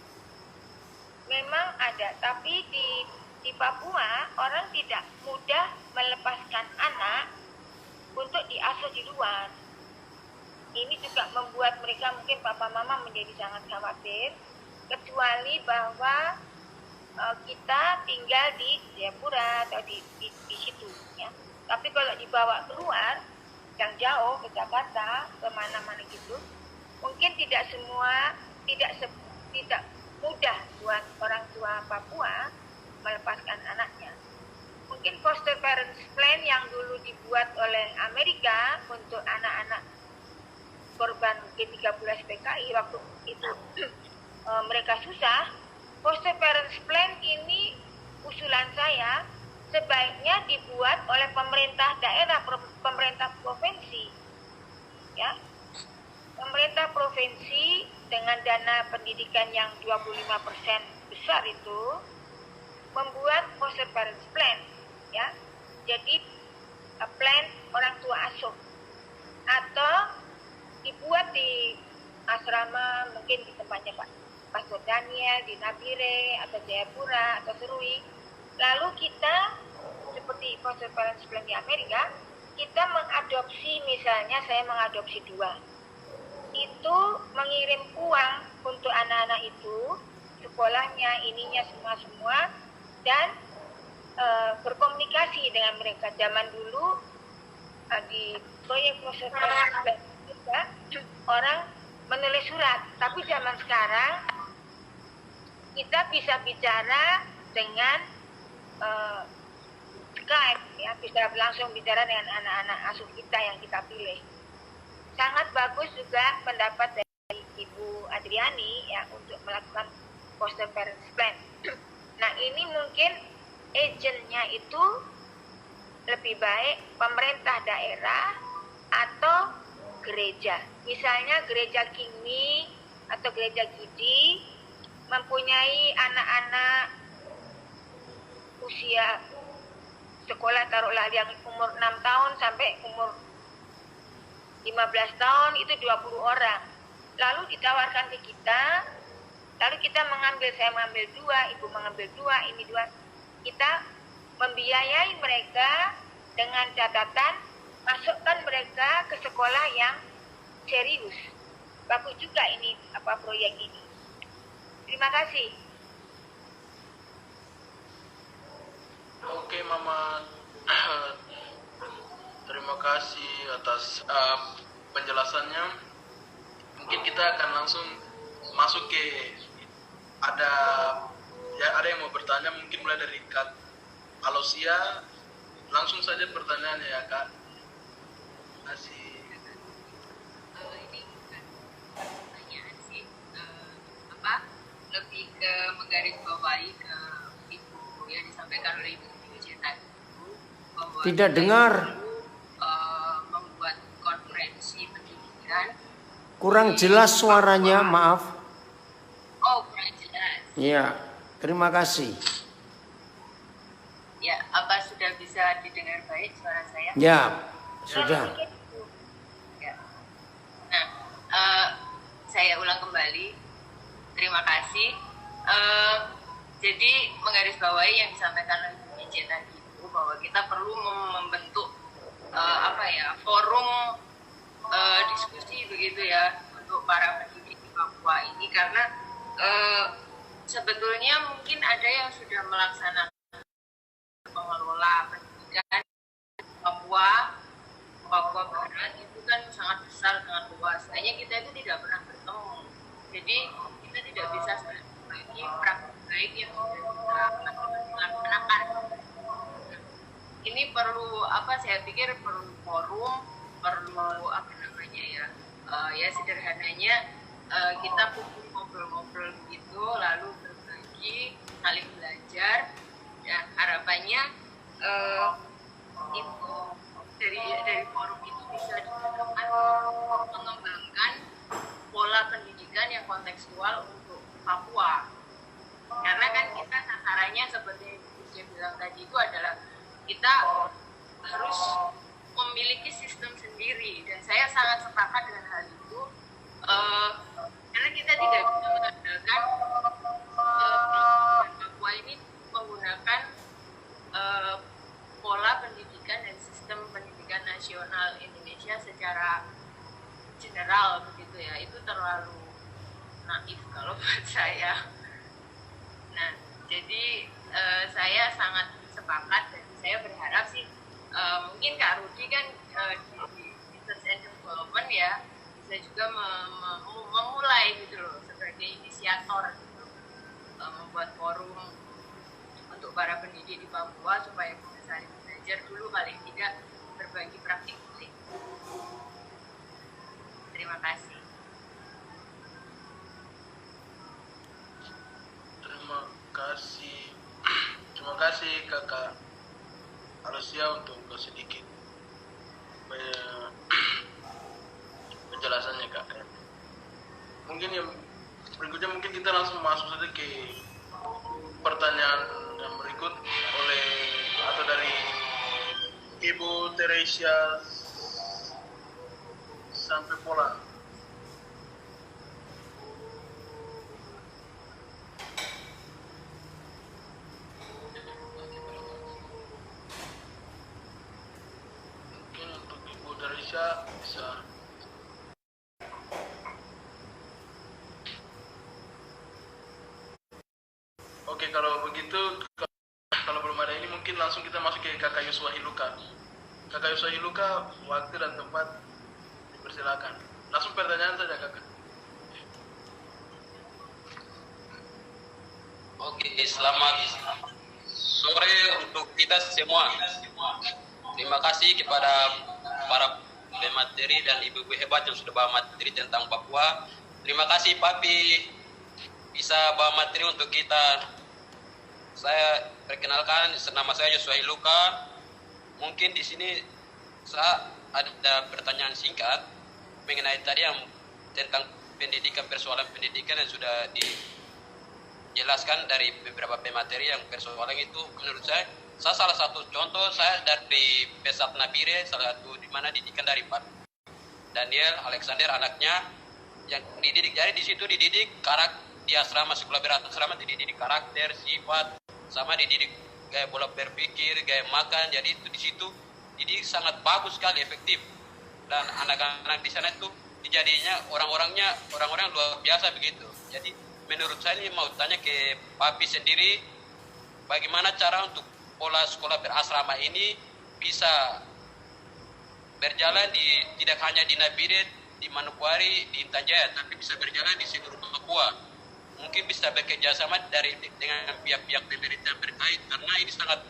Memang ada, tapi di Papua orang tidak mudah melepaskan anak untuk diasuh di luar. Ini juga membuat mereka, mungkin papa mama menjadi sangat khawatir, kecuali bahwa kita tinggal di Jayapura atau di situ ya. Tapi kalau dibawa keluar yang jauh ke Jakarta, ke mana-mana gitu, mungkin tidak mudah buat orang tua Papua melepaskan anaknya. Mungkin foster parents plan yang dulu dibuat oleh Amerika untuk anak-anak korban G13 PKI waktu itu mereka susah, foster parents plan ini usulan saya sebaiknya dibuat oleh pemerintah daerah, pemerintah provinsi, ya. Pemerintah provinsi dengan dana pendidikan yang 25% besar itu membuat foster parents plan, ya. Jadi plan orang tua asuh, atau dibuat di asrama, mungkin di tempatnya Pak Pastor Daniel, di Nabire, atau Jayapura, atau Serui. Lalu kita, seperti foster parents plan di Amerika, kita mengadopsi, misalnya saya mengadopsi 2. Itu mengirim uang untuk anak-anak itu, sekolahnya, ininya, semua, dan berkomunikasi dengan mereka. Zaman dulu di proyek foster parents plan juga orang menulis surat, tapi zaman sekarang kita bisa bicara dengan Skype, ya, bisa langsung bicara dengan anak-anak asuh kita yang kita pilih. Sangat bagus juga pendapat dari Ibu Adriani, ya, untuk melakukan foster parents plan. Nah, ini mungkin agennya itu lebih baik pemerintah daerah atau gereja. Misalnya gereja Kingmi atau gereja Gidi mempunyai anak-anak usia sekolah, taruhlah yang umur 6 tahun sampai umur 15 tahun, itu 20 orang. Lalu ditawarkan ke kita, lalu kita mengambil, saya mengambil 2, Ibu mengambil 2, ini 2. Kita membiayai mereka dengan catatan masukkan mereka ke sekolah yang serius. Bagus juga ini proyek ini. Terima kasih. Oke, Mama. Terima kasih atas penjelasannya. Mungkin kita akan langsung masuk ke ada yang mau bertanya, mungkin mulai dari Kak Alosia. Langsung saja pertanyaannya ya, Kak. Ini bukan pertanyaan sih, lebih ke menggarisbawahi ke Ibu yang disampaikan oleh Ibu Dirjen tadi, bahwa Tidak dengar. Membuat konferensi pendidikan. Kurang jelas suaranya, maaf. Oh, kurang jelas. Iya, terima kasih. Ya, apa sudah bisa didengar baik suara saya? Ya, sudah. Ya. Nah, saya ulang kembali. Terima kasih. Jadi menggarisbawahi yang disampaikan oleh Bu Dirjen tadi itu, bahwa kita perlu membentuk forum diskusi begitu ya untuk para pendidik di Papua ini, karena sebetulnya mungkin ada yang sudah melaksanakan pengelola pendidikan Papua Barat itu kan sangat besar, sangat luas. Hanya kita itu tidak pernah bertemu, jadi kita tidak bisa lagi praktik baik yang sudah kita laksanakan. Ini perlu saya pikir perlu forum, perlu ya sederhananya kita kumpul ngobrol-ngobrol gitu, lalu berbagi, saling belajar. Ya, harapannya itu dari forum itu bisa digunakan mengembangkan pola pendidikan yang kontekstual untuk Papua. Karena kan kita sasarannya seperti yang bilang tadi itu adalah kita harus memiliki sistem sendiri, dan saya sangat sepakat dengan hal itu, karena kita tidak bisa mengandalkan Papua ini menggunakan pola pendidikan dan sistem pendidikan nasional Indonesia secara general begitu ya. Itu terlalu naif kalau buat saya. Nah, jadi saya sangat sepakat, dan saya berharap sih mungkin Kak Rudi kan di Research and Development ya bisa juga memulai gitu loh sebagai inisiator gitu, membuat forum untuk para pendidik di Papua supaya bisa saling belajar dulu, paling tidak berbagi praktik. Terima kasih. Terima kasih Kakak Alusia untuk sedikit penjelasannya Kak. Mungkin yang berikutnya mungkin kita langsung masuk saja ke pertanyaan yang berikut dari Ibu Teresia sampai Pola. Mungkin untuk Ibu Teresia bisa. Oke, kalau begitu, kalau belum ada ini mungkin langsung kita masuk ke Kakak Yuswa Hiluka. Kakak Yuswa Hiluka, waktu dan tempat dipersilakan. Langsung pertanyaan saja Kakak. Oke, selamat sore untuk kita semua. Terima kasih kepada para pemateri dan ibu-ibu hebat yang sudah bawa materi tentang Papua. Terima kasih Papi bisa bawa materi untuk kita. Saya perkenalkan, nama saya Yuswa Hiluka. Mungkin di sini saya ada pertanyaan singkat mengenai tadi yang tentang pendidikan, persoalan pendidikan yang sudah dijelaskan dari beberapa pemateri yang persoalan itu. Menurut saya salah satu contoh saya dari Pesat Nabire, salah satu di mana didikan dari Pak Daniel Alexander anaknya yang dididik. Jadi di situ dididik di asrama, sekolah berasrama dididik karakter, sifat, sama dididik gaya pola berpikir, gaya makan. Jadi itu di situ dididik sangat bagus sekali, efektif. Dan anak-anak di sana itu dijadinya orang-orang luar biasa begitu. Jadi menurut saya ini mau tanya ke Papi sendiri, bagaimana cara untuk pola sekolah berasrama ini bisa berjalan tidak hanya di Nabire, di Manokwari, di Intan Jaya, tapi bisa berjalan di seluruh Papua. Mungkin bisa bekerjasama dengan pihak-pihak pemerintah terkait, karena ini sangat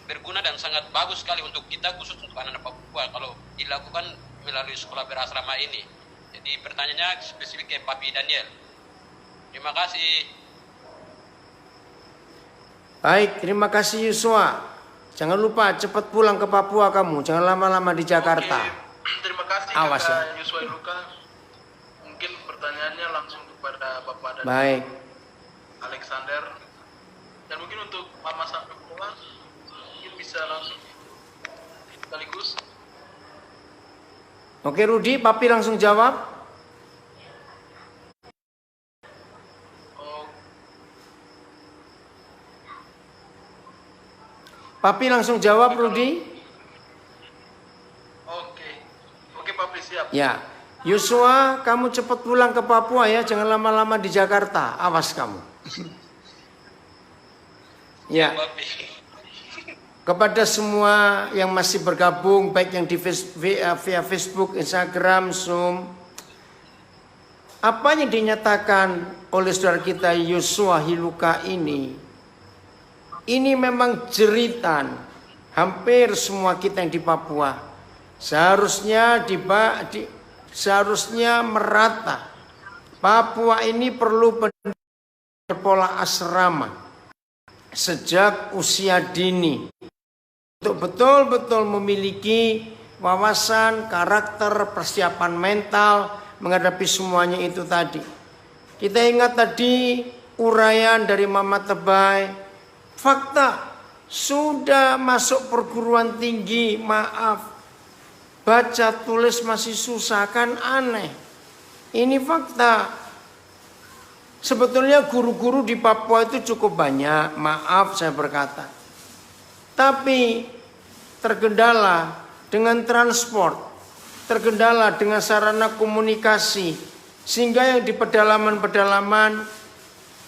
berguna dan sangat bagus sekali untuk kita, khusus untuk anak-anak Papua kalau dilakukan melalui sekolah berasrama ini. Jadi pertanyaannya spesifik ke Papi Daniel. Terima kasih. Baik, terima kasih Yuswa. Jangan lupa cepat pulang ke Papua kamu, jangan lama-lama di Jakarta. Oke, terima kasih Awas Kakak ya. Yuswa Hiluka. Mungkin pertanyaannya langsung kepada Bapak dan Baik. Alexander. Dan mungkin untuk Mama sampai pulang, mungkin bisa langsung sekaligus. Oke Rudi, Papi langsung jawab. Oh, Papi langsung jawab Rudi. oke Papi, siap. Ya, Yuswa, kamu cepat pulang ke Papua ya, jangan lama-lama di Jakarta. Awas kamu. Ya, Papi. kepada semua yang masih bergabung, baik yang via Facebook, Instagram, Zoom, apa yang dinyatakan oleh saudara kita Yuswa Hiluka ini memang jeritan hampir semua kita yang di Papua. Seharusnya merata. Papua ini perlu berpola asrama sejak usia dini untuk betul-betul memiliki wawasan, karakter, persiapan mental menghadapi semuanya itu tadi. Kita ingat tadi uraian dari Mama Tebay. Fakta, sudah masuk perguruan tinggi, maaf, baca tulis masih susah, kan aneh. Ini fakta. Sebetulnya guru-guru di Papua itu cukup banyak, maaf saya berkata. Tapi tergendala dengan transport, tergendala dengan sarana komunikasi, sehingga yang di pedalaman-pedalaman,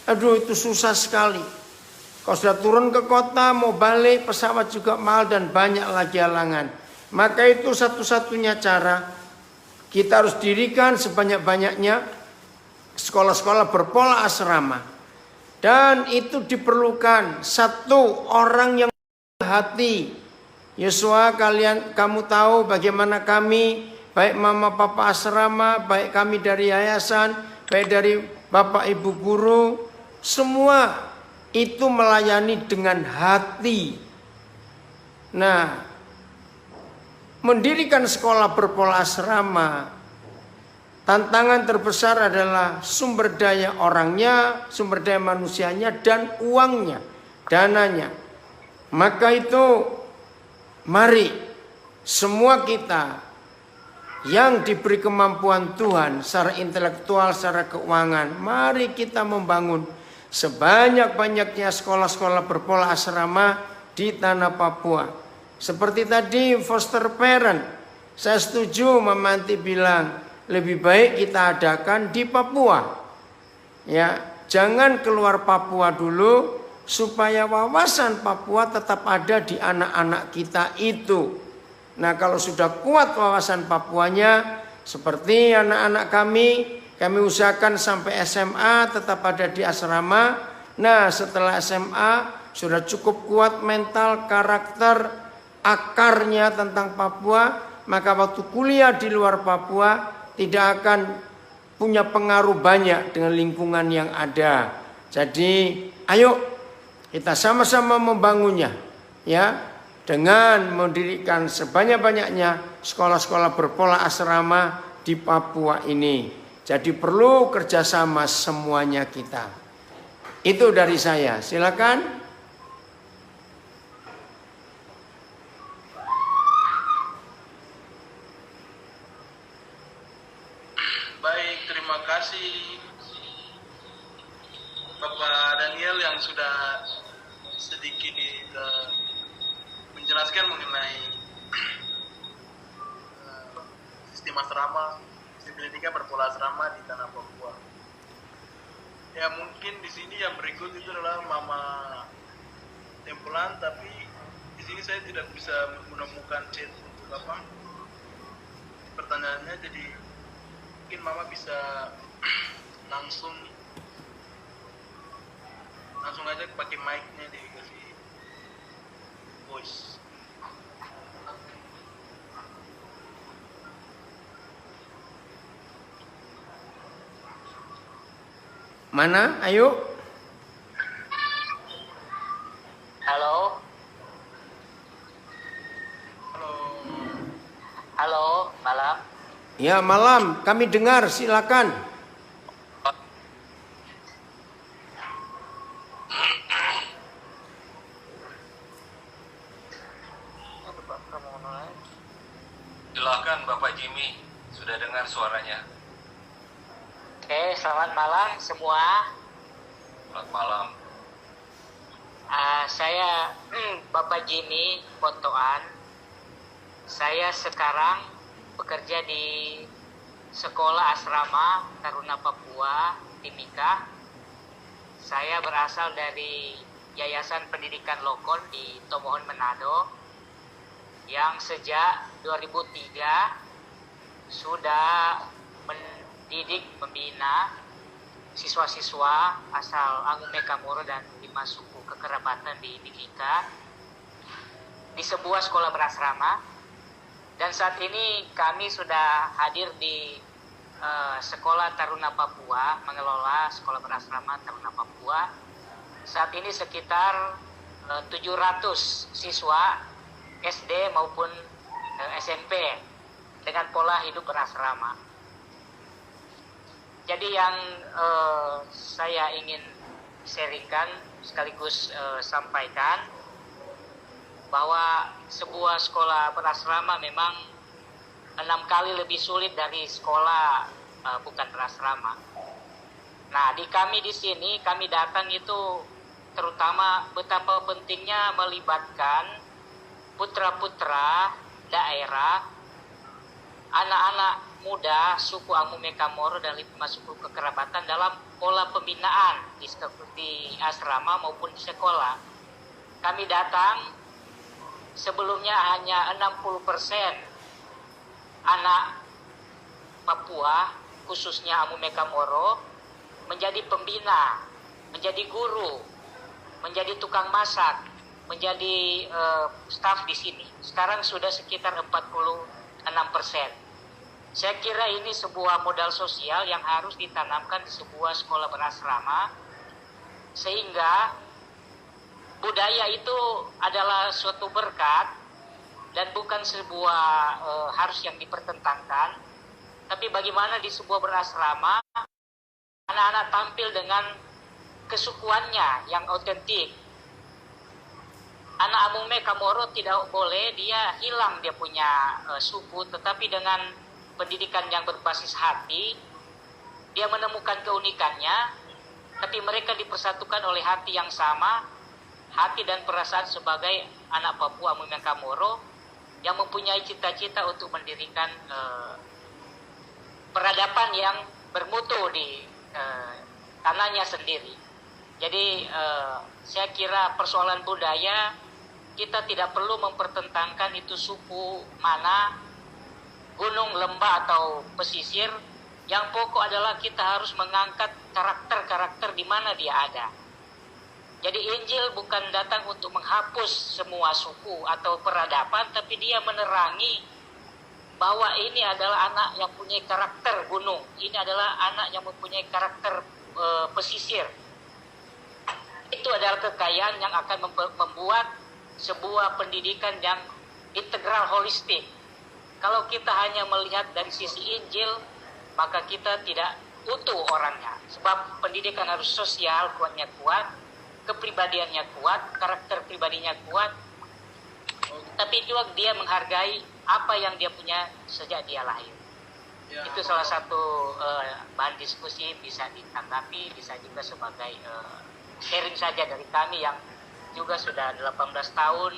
aduh itu susah sekali. Kalau sudah turun ke kota, mau balik, pesawat juga mahal dan banyak lagi halangan. Maka itu satu-satunya cara, kita harus dirikan sebanyak-banyaknya sekolah-sekolah berpola asrama. Dan itu diperlukan satu orang yang hati. Yosua, kamu tahu bagaimana kami baik mama papa asrama, baik kami dari yayasan, baik dari bapak ibu guru, semua itu melayani dengan hati. Nah, mendirikan sekolah berpola asrama, tantangan terbesar adalah sumber daya orangnya, sumber daya manusianya, dan uangnya, dananya. Maka itu mari semua kita yang diberi kemampuan Tuhan secara intelektual, secara keuangan, mari kita membangun sebanyak-banyaknya sekolah-sekolah berpola asrama di tanah Papua. Seperti tadi foster parent, saya setuju Mama Anti bilang lebih baik kita adakan di Papua. Ya, jangan keluar Papua dulu supaya wawasan Papua tetap ada di anak-anak kita itu. Nah, kalau sudah kuat wawasan Papuanya, seperti anak-anak kami usahakan sampai SMA tetap ada di asrama. Nah, setelah SMA sudah cukup kuat mental, karakter, akarnya tentang Papua, maka waktu kuliah di luar Papua tidak akan punya pengaruh banyak dengan lingkungan yang ada. Jadi, ayo kita sama-sama membangunnya, ya, dengan mendirikan sebanyak-banyaknya sekolah-sekolah berpola asrama di Papua ini. Jadi perlu kerjasama semuanya kita. Itu dari saya. Silakan. Baik, terima kasih Bapak Daniel yang sudah sedikit menjelaskan mengenai sistem asrama, sistem pendidikan berpola asrama di tanah Papua. Ya, mungkin di sini yang berikut itu adalah Mama Tempulan, tapi di sini saya tidak bisa menemukan chat untuk apa pertanyaannya, jadi mungkin Mama bisa langsung aja pakai mic-nya dikasih voice. Mana? Ayo. Halo. Halo. Halo, malam. Ya, malam. Kami dengar, silakan. Silakan Bapak Jimmy, sudah dengar suaranya. Oke, selamat malam semua. Selamat malam. Saya Bapak Jimmy Pontoan. Saya sekarang bekerja di Sekolah Asrama Taruna Papua Timika. Saya berasal dari Yayasan Pendidikan Lokon di Tomohon, Manado, yang sejak 2003 sudah mendidik, membina siswa-siswa asal Angume Kamoro dan 5 suku kekerabatan di Timika di sebuah sekolah berasrama. Dan saat ini kami sudah hadir di Sekolah Taruna Papua, mengelola Sekolah Berasrama Taruna Papua. Saat ini sekitar 700 siswa SD maupun SMP dengan pola hidup berasrama. Jadi yang saya ingin sharingkan sekaligus sampaikan bahwa sebuah sekolah berasrama memang 6 kali lebih sulit dari sekolah bukan berasrama. Nah, kami di sini, kami datang itu terutama betapa pentingnya melibatkan putra-putra daerah, anak-anak muda suku Angume Kamoro dan 5 suku kekerabatan dalam pola pembinaan di asrama maupun di sekolah. Kami datang, sebelumnya hanya 60% anak Papua, khususnya Angume Kamoro, menjadi pembina, menjadi guru, menjadi tukang masak, menjadi staf di sini. Sekarang sudah sekitar 46%. Saya kira ini sebuah modal sosial yang harus ditanamkan di sebuah sekolah berasrama, sehingga budaya itu adalah suatu berkat dan bukan sebuah harus yang dipertentangkan. Tapi bagaimana di sebuah berasrama anak-anak tampil dengan kesukuannya yang otentik. Anak Amume Kamoro tidak boleh dia hilang dia punya suku, tetapi dengan pendidikan yang berbasis hati, dia menemukan keunikannya, tapi mereka dipersatukan oleh hati yang sama, hati dan perasaan sebagai anak Papua Amume Kamoro yang mempunyai cita-cita untuk mendirikan peradaban yang bermutu di tanahnya sendiri. Jadi saya kira persoalan budaya kita tidak perlu mempertentangkan itu suku mana, gunung, lembah atau pesisir. Yang pokok adalah kita harus mengangkat karakter-karakter di mana dia ada. Jadi Injil bukan datang untuk menghapus semua suku atau peradaban, tapi dia menerangi bahwa ini adalah anak yang punya karakter gunung, ini adalah anak yang mempunyai karakter pesisir. Itu adalah kekayaan yang akan membuat sebuah pendidikan yang integral, holistik. Kalau kita hanya melihat dari sisi Injil, maka kita tidak utuh orangnya. Sebab pendidikan harus sosial, kuatnya kuat, kepribadiannya kuat, karakter pribadinya kuat, tapi juga dia menghargai apa yang dia punya sejak dia lahir. Ya, itu salah satu bahan diskusi, bisa ditanggapi, bisa juga sebagai sharing saja dari kami yang juga sudah 18 tahun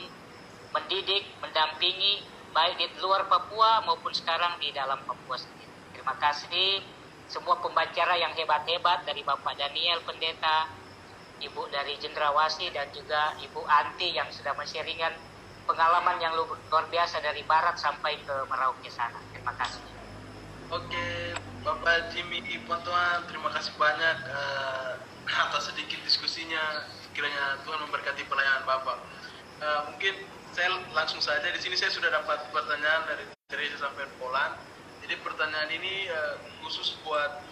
mendidik, mendampingi baik di luar Papua maupun sekarang di dalam Papua sendiri. Terima kasih semua pembicara yang hebat-hebat, dari Bapak Daniel Pendeta, Ibu dari Jendrawasih, dan juga Ibu Anti yang sudah men-sharingkan pengalaman yang luar biasa dari barat sampai ke Merauke sana. Terima kasih. Oke, Bapak Jimmy Pontuan, terima kasih banyak atas sedikit diskusinya. Kiranya Tuhan memberkati pelayanan Bapak. Mungkin saya langsung saja, di sini saya sudah dapat pertanyaan dari Teresa sampai Poland. Jadi pertanyaan ini khusus buat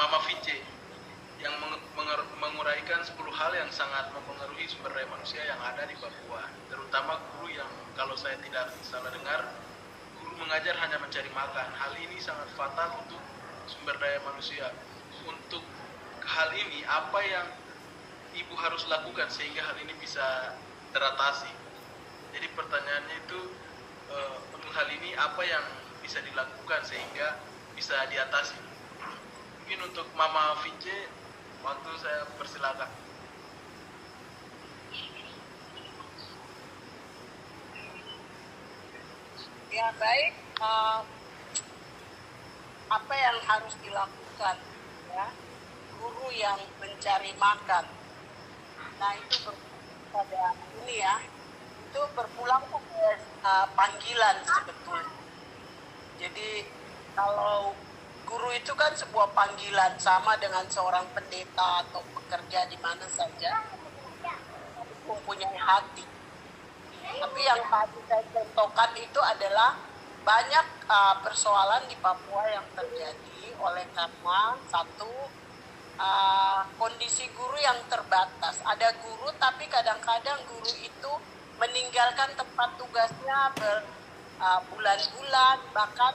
Mama Vince yang menguraikan 10 hal yang sangat mempengaruhi sumber daya manusia yang ada di Papua, terutama guru yang kalau saya tidak salah dengar, guru mengajar hanya mencari makan. Hal ini sangat fatal untuk sumber daya manusia. Untuk hal ini, apa yang Ibu harus lakukan sehingga hal ini bisa teratasi? Jadi pertanyaannya itu, untuk hal ini apa yang bisa dilakukan sehingga bisa diatasi? Mungkin untuk Mama Vince, waktu saya persilakan. Ya baik, apa yang harus dilakukan, ya, guru yang mencari makan. Nah itu pada ini ya, itu berpulang pada panggilan sebetulnya. Jadi kalau guru itu kan sebuah panggilan, sama dengan seorang pendeta atau pekerja di mana saja, mempunyai hati. Tapi yang tadi saya contohkan itu adalah banyak persoalan di Papua yang terjadi oleh karena satu, kondisi guru yang terbatas. Ada guru tapi kadang-kadang guru itu meninggalkan tempat tugasnya berbulan-bulan, bahkan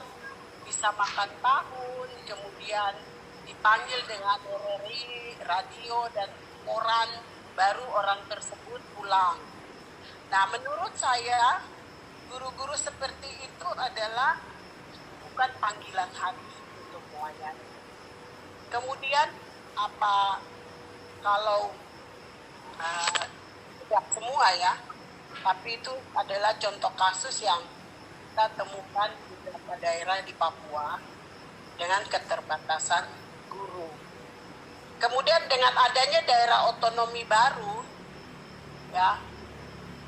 bisa makan tahun, kemudian dipanggil dengan RRI, radio, dan koran, baru orang tersebut pulang. Nah, menurut saya, guru-guru seperti itu adalah bukan panggilan hati untuk melayani. Kemudian, apa kalau tidak semua ya, tapi itu adalah contoh kasus yang kita temukan di beberapa daerah di Papua dengan keterbatasan guru. Kemudian dengan adanya daerah otonomi baru, ya,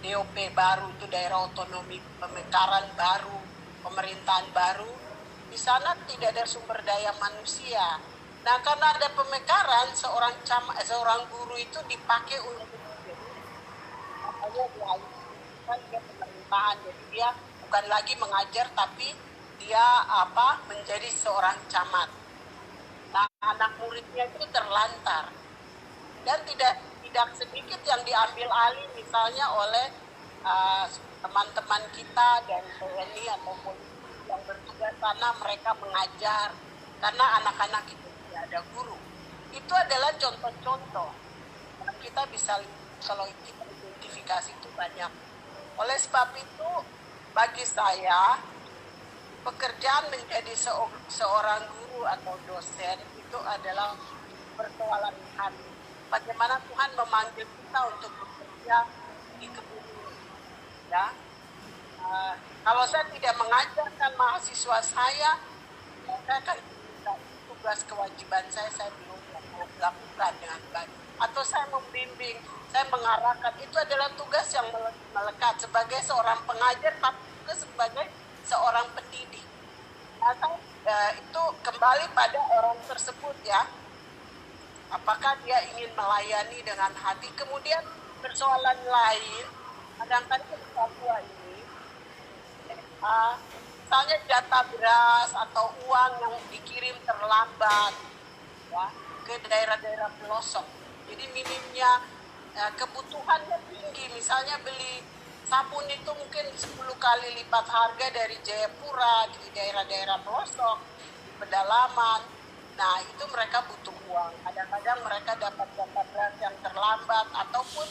DOP baru, itu daerah otonomi pemekaran baru, pemerintahan baru, di sana tidak ada sumber daya manusia. Nah, karena ada pemekaran, seorang guru itu dipakai untuk makanya dia pemerintahan, jadi dia bukan lagi mengajar tapi dia menjadi seorang camat. Nah, anak muridnya itu terlantar dan tidak sedikit yang diambil alih misalnya oleh teman-teman kita dan TNI atau polisi yang bertugas sana, mereka mengajar karena anak-anak itu tidak ada guru. Itu adalah contoh-contoh yang kita bisa, kalau kita identifikasi itu banyak. Oleh sebab itu, bagi saya pekerjaan menjadi seorang guru atau dosen itu adalah persoalan hati. Bagaimana Tuhan memanggil kita untuk bekerja di kebun. Ya, kalau saya tidak mengajarkan mahasiswa saya akan tugas kewajiban saya belum lakukan dengan baik. Atau saya membimbing, saya mengarahkan, itu adalah tugas yang melekat sebagai seorang pengajar, tapi juga sebagai seorang pendidik. Nah, itu kembali pada orang tersebut ya. Apakah dia ingin melayani dengan hati? Kemudian persoalan lain, kadang-kadang di Papua ini, misalnya jatah beras atau uang yang dikirim terlambat ya, ke daerah-daerah pelosok. Jadi minimnya kebutuhannya tinggi. Misalnya beli sabun itu mungkin 10 kali lipat harga dari Jayapura di daerah-daerah pelosok, di pedalaman. Nah, itu mereka butuh uang. Kadang-kadang mereka dapat jatah beras yang terlambat ataupun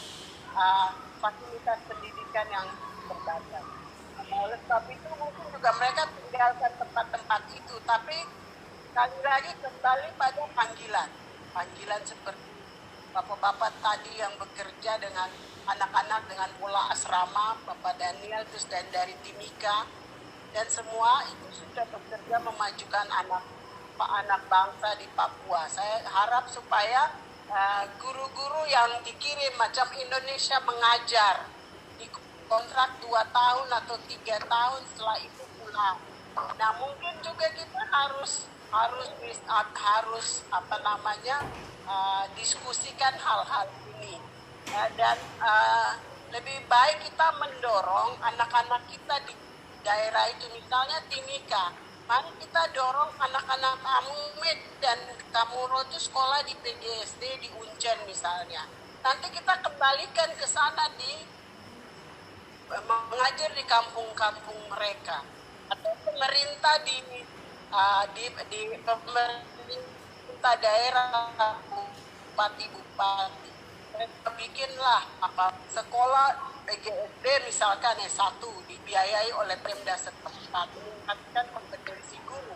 fasilitas pendidikan yang terbatas. Oleh sebab itu mungkin juga mereka tinggalkan tempat-tempat itu. Tapi sekali lagi kembali pada panggilan seperti bapak-bapak tadi yang bekerja dengan anak-anak dengan pola asrama, Bapak Daniel terus dan dari Timika, dan semua itu sudah bekerja memajukan anak bangsa di Papua. Saya harap supaya guru-guru yang dikirim macam Indonesia mengajar di kontrak 2 tahun atau 3 tahun, setelah itu pulang. Nah, mungkin juga kita harus diskusikan hal-hal ini dan lebih baik kita mendorong anak-anak kita di daerah itu, misalnya Timika. Mari kita dorong anak-anak Amumed dan Kamuro itu sekolah di PGSD di Uncen misalnya. Nanti kita kembalikan ke sana mengajar di kampung-kampung mereka. Atau pemerintah di pemerintah daerah, bupati-bupati. Mereka bikinlah sekolah PGSD misalkan S1 dibiayai oleh Pemda setempat, meningkatkan kompetensi guru.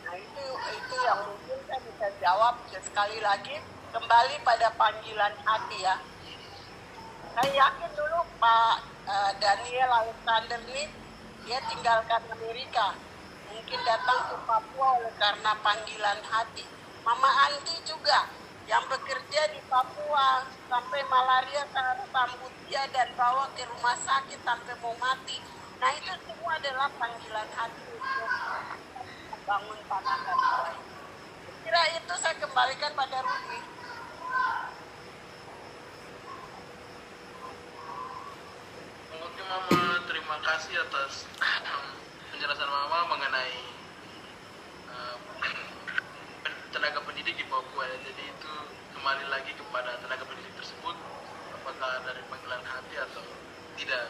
Nah, itu yang mungkin saya bisa jawab. Sekali lagi kembali pada panggilan hati ya. Saya yakin dulu Pak Daniel Alexander ini dia tinggalkan Amerika, mungkin datang ke Papua oleh karena panggilan hati. Mama Anti juga yang bekerja di Papua sampai malaria harus sambut dia dan bawa ke rumah sakit sampai mau mati. Nah, itu semua adalah panggilan hati untuk membangun tanah dan air. Kira itu saya kembalikan pada Rudi. Oke Mama, terima kasih atas penjelasan Mama mengenai tenaga pendidik di Papua. Jadi itu kembali lagi kepada tenaga pendidik tersebut, apakah dari panggilan hati atau tidak.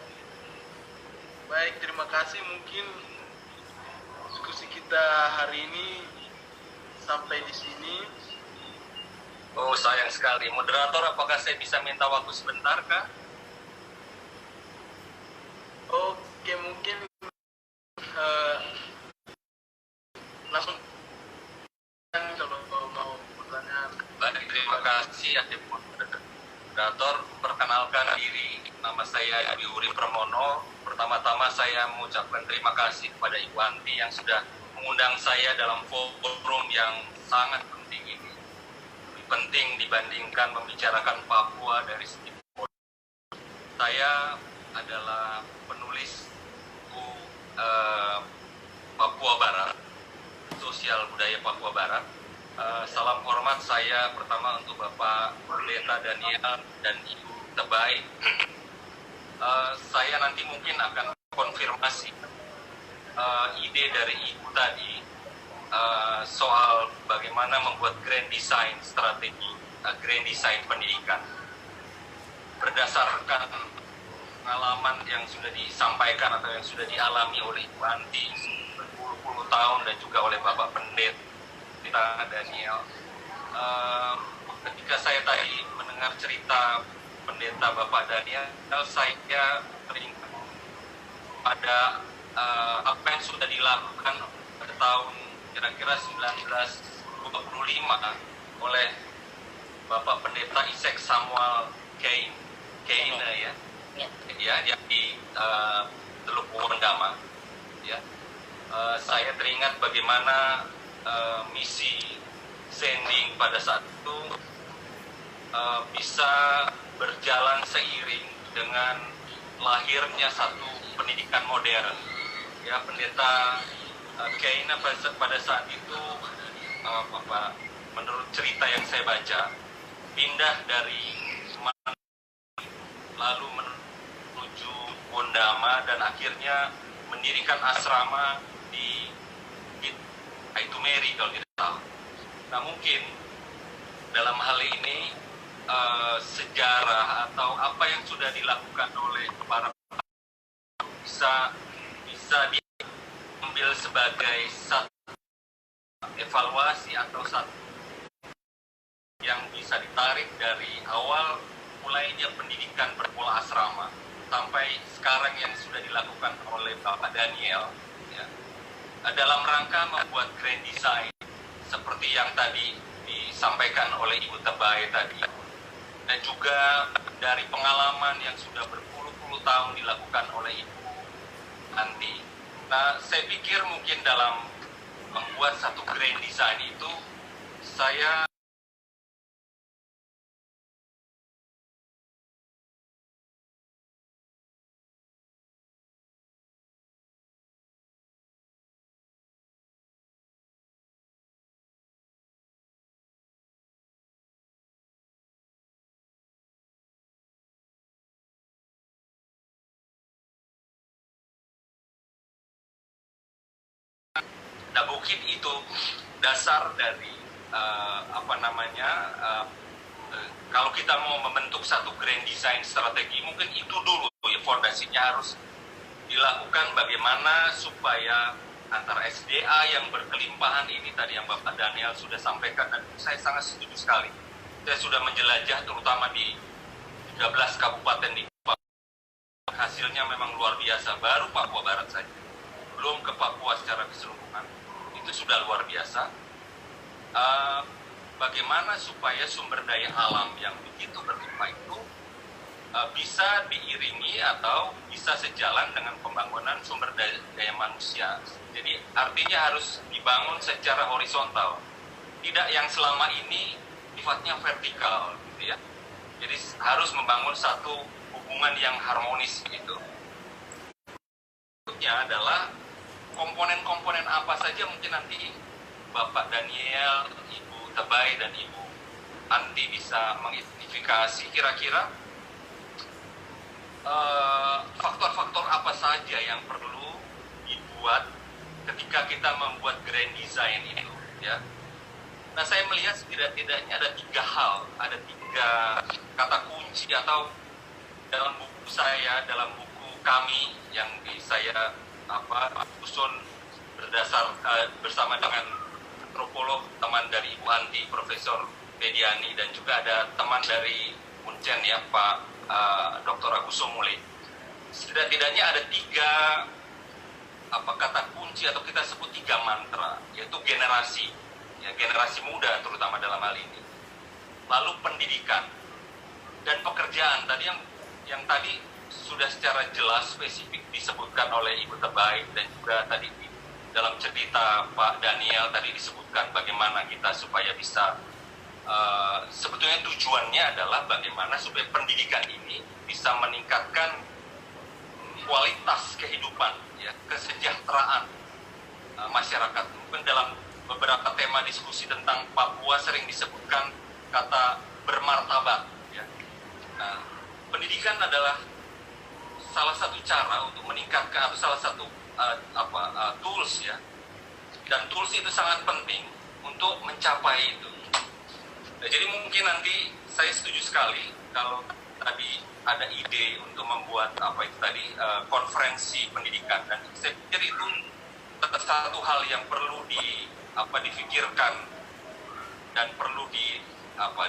Baik, terima kasih. Mungkin diskusi kita hari ini sampai di sini. Oh, sayang sekali. Moderator, apakah saya bisa minta waktu sebentar, Kak? Oke, mungkin langsung kalau mau pertanyaan. Baik, terima kasih Adik Moderator. Perkenalkan diri, nama saya Abi Uri Pramono. Pertama-tama saya mengucapkan terima kasih kepada Ibu Anti yang sudah mengundang saya dalam forum yang sangat penting ini. Lebih penting dibandingkan membicarakan Papua dari segi politik. Saya adalah penulis buku Papua Barat, Sosial Budaya Papua Barat. Salam hormat saya pertama untuk Bapak Pendeta Daniel dan Ibu Tebai. Saya nanti mungkin akan konfirmasi ide dari Ibu tadi soal bagaimana membuat grand design strategi, grand design pendidikan berdasarkan pengalaman yang sudah disampaikan atau yang sudah dialami oleh Ibu Anti berpuluh-puluh tahun dan juga oleh Bapak Pendeta Daniel. Ketika saya tadi mendengar cerita Pendeta Bapak Daniel, saya teringat pada apa yang sudah dilakukan pada tahun kira-kira 1925 oleh Bapak Pendeta Isaac Samuel Kane ya di Teluk Wondama. Ya, saya teringat bagaimana misi sending pada saat itu bisa berjalan seiring dengan lahirnya satu pendidikan modern. Ya, Pendeta Kane pada saat itu menurut cerita yang saya baca pindah dari lalu menuju Wondama dan akhirnya mendirikan asrama di Aitumeri kalau tidak tahu. Nah, mungkin dalam hal ini sejarah atau apa yang sudah dilakukan oleh para bisa diambil sebagai satu evaluasi atau satu yang bisa ditarik dari awal mulainya pendidikan berpola asrama sampai sekarang yang sudah dilakukan oleh Bapak Daniel, ya, dalam rangka membuat grand design seperti yang tadi disampaikan oleh Ibu Tebai tadi, dan juga dari pengalaman yang sudah berpuluh-puluh tahun dilakukan oleh Ibu Anti. Nah, saya pikir mungkin dalam membuat satu grand design itu saya Nah, mungkin itu dasar dari kalau kita mau membentuk satu grand design strategi, mungkin itu dulu ya fondasinya harus dilakukan bagaimana supaya antara SDA yang berkelimpahan ini tadi yang Bapak Daniel sudah sampaikan, dan saya sangat setuju sekali. Saya sudah menjelajah terutama di 13 kabupaten di Papua. Hasilnya memang luar biasa, baru Papua Barat saja, belum ke Papua secara keseluruhan. Itu sudah luar biasa. Bagaimana supaya sumber daya alam yang begitu berlimpah itu bisa diiringi atau bisa sejalan dengan pembangunan sumber daya manusia. Jadi artinya harus dibangun secara horizontal, tidak yang selama ini sifatnya vertikal, gitu ya. Jadi harus membangun satu hubungan yang harmonis gitu. Berikutnya adalah komponen-komponen apa saja mungkin nanti Bapak Daniel, Ibu Tebai, dan Ibu Anti bisa mengidentifikasi kira-kira faktor-faktor apa saja yang perlu dibuat ketika kita membuat grand design itu, ya. Nah, saya melihat setidak-tidaknya ada 3 hal, ada 3 kata kunci atau dalam buku saya, dalam buku kami yang saya susun bersama dengan antropolog teman dari Ibu Anti, Profesor Pediani, dan juga ada teman dari Uncen ya, Pak Dr. Agus Sumuli. Setidak-tidaknya ada 3 kata kunci atau kita sebut 3 mantra, yaitu generasi, ya, generasi muda terutama dalam hal ini, lalu pendidikan dan pekerjaan. Tadi yang tadi sudah secara jelas spesifik disebutkan oleh Ibu Tebai, dan juga tadi dalam cerita Pak Daniel tadi disebutkan bagaimana kita supaya bisa sebetulnya tujuannya adalah bagaimana supaya pendidikan ini bisa meningkatkan kualitas kehidupan, ya, kesejahteraan masyarakat. Mungkin dalam beberapa tema diskusi tentang Papua sering disebutkan kata bermartabat, ya. Nah, pendidikan adalah salah satu cara untuk meningkatkan, atau salah satu tools ya, dan tools itu sangat penting untuk mencapai itu. Nah, jadi mungkin nanti saya setuju sekali kalau tadi ada ide untuk membuat konferensi pendidikan, dan saya pikir itu tetap satu hal yang perlu difikirkan dan perlu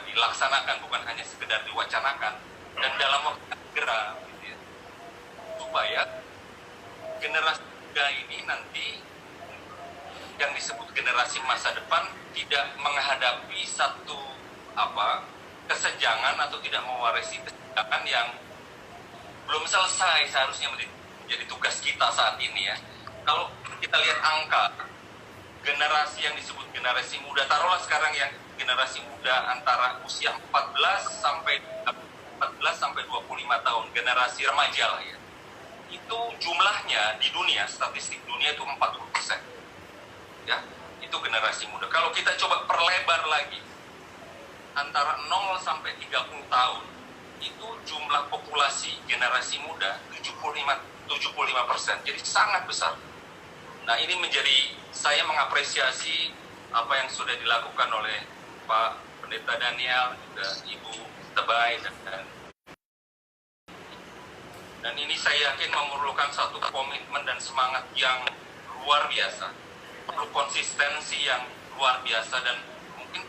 dilaksanakan, bukan hanya sekedar diwacanakan dan dalam waktu segera, gitu ya, supaya generasi muda ini nanti yang disebut generasi masa depan tidak menghadapi satu kesenjangan atau tidak mewarisi kesenjangan yang belum selesai seharusnya menjadi tugas kita saat ini ya. Kalau kita lihat angka generasi yang disebut generasi muda, taruhlah sekarang yang generasi muda antara usia 14 sampai 25 tahun, generasi remaja lah ya. Itu jumlahnya di dunia, statistik dunia itu 40%. Ya, itu generasi muda. Kalau kita coba perlebar lagi antara 0 sampai 30 tahun, itu jumlah populasi generasi muda 75%. Jadi sangat besar. Nah, ini menjadi, saya mengapresiasi apa yang sudah dilakukan oleh Pak Pendeta Daniel, juga Ibu Tebai, dan ini saya yakin memerlukan satu komitmen dan semangat yang luar biasa. Perlu konsistensi yang luar biasa, dan mungkin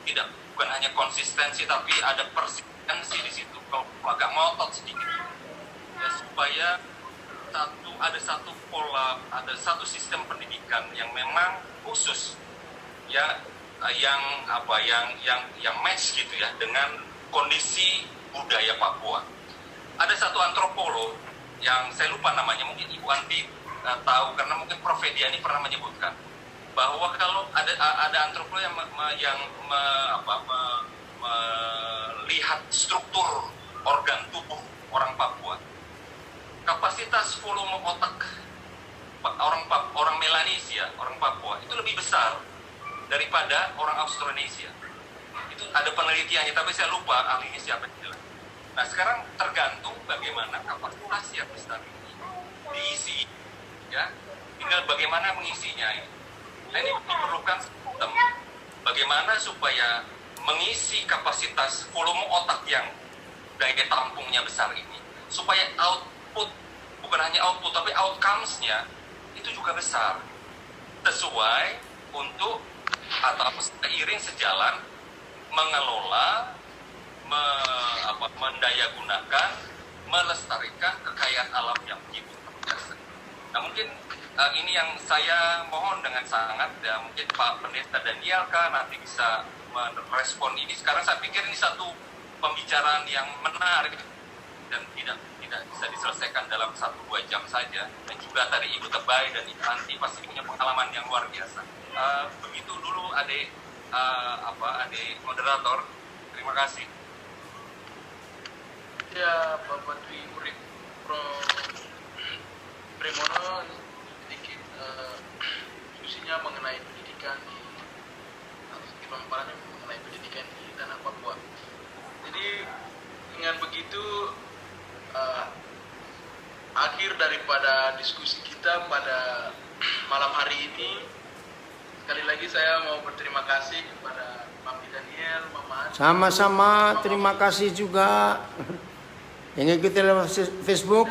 bukan hanya konsistensi tapi ada persistensi di situ. Kalau agak ngotot sedikit ya, supaya ada satu pola, ada satu sistem pendidikan yang memang khusus ya, yang match gitu ya dengan kondisi budaya Papua. Ada satu antropolog yang saya lupa namanya, mungkin Ibu Anti tahu karena mungkin Prof. Ediani pernah menyebutkan bahwa kalau ada antropolog yang melihat struktur organ tubuh orang Papua, kapasitas volume otak orang Melanesia, orang Papua itu lebih besar daripada orang Austronesia. Itu ada penelitiannya, tapi saya lupa ahlinya siapa yang bilang. Nah, sekarang tergantung bagaimana kapasitas yang besar ini diisi, ya. Tinggal bagaimana mengisinya. Nah, ini diperlukan sistem bagaimana supaya mengisi kapasitas volume otak yang daya tampungnya besar ini, supaya output, bukan hanya output tapi outcomes-nya itu juga besar, sesuai untuk atau seiring sejalan mengelola, mendayagunakan, melestarikan kekayaan alam yang begitu biasa. Nah, mungkin ini yang saya mohon dengan sangat ya, mungkin Pak Pendeta Daniel nanti bisa merespon ini. Sekarang saya pikir ini satu pembicaraan yang menarik dan tidak bisa diselesaikan dalam 1-2 jam saja. Dan juga tadi Ibu Tebai dan Ibu Anti pasti punya pengalaman yang luar biasa. Begitu dulu adik moderator. Terima kasih. Ya, Bapak Dwi Urip Premono sedikit diskusinya mengenai pendidikan atau sedikit pemaparannya mengenai pendidikan di tanah Papua. Jadi dengan begitu akhir daripada diskusi kita pada malam hari ini. Sekali lagi saya mau berterima kasih kepada Papi Daniel, Mama. Sama-sama, terima kasih juga yang ikuti lewat Facebook.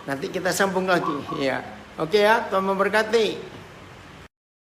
Nanti kita sambung lagi. Ya, oke ya, Tuhan memberkati.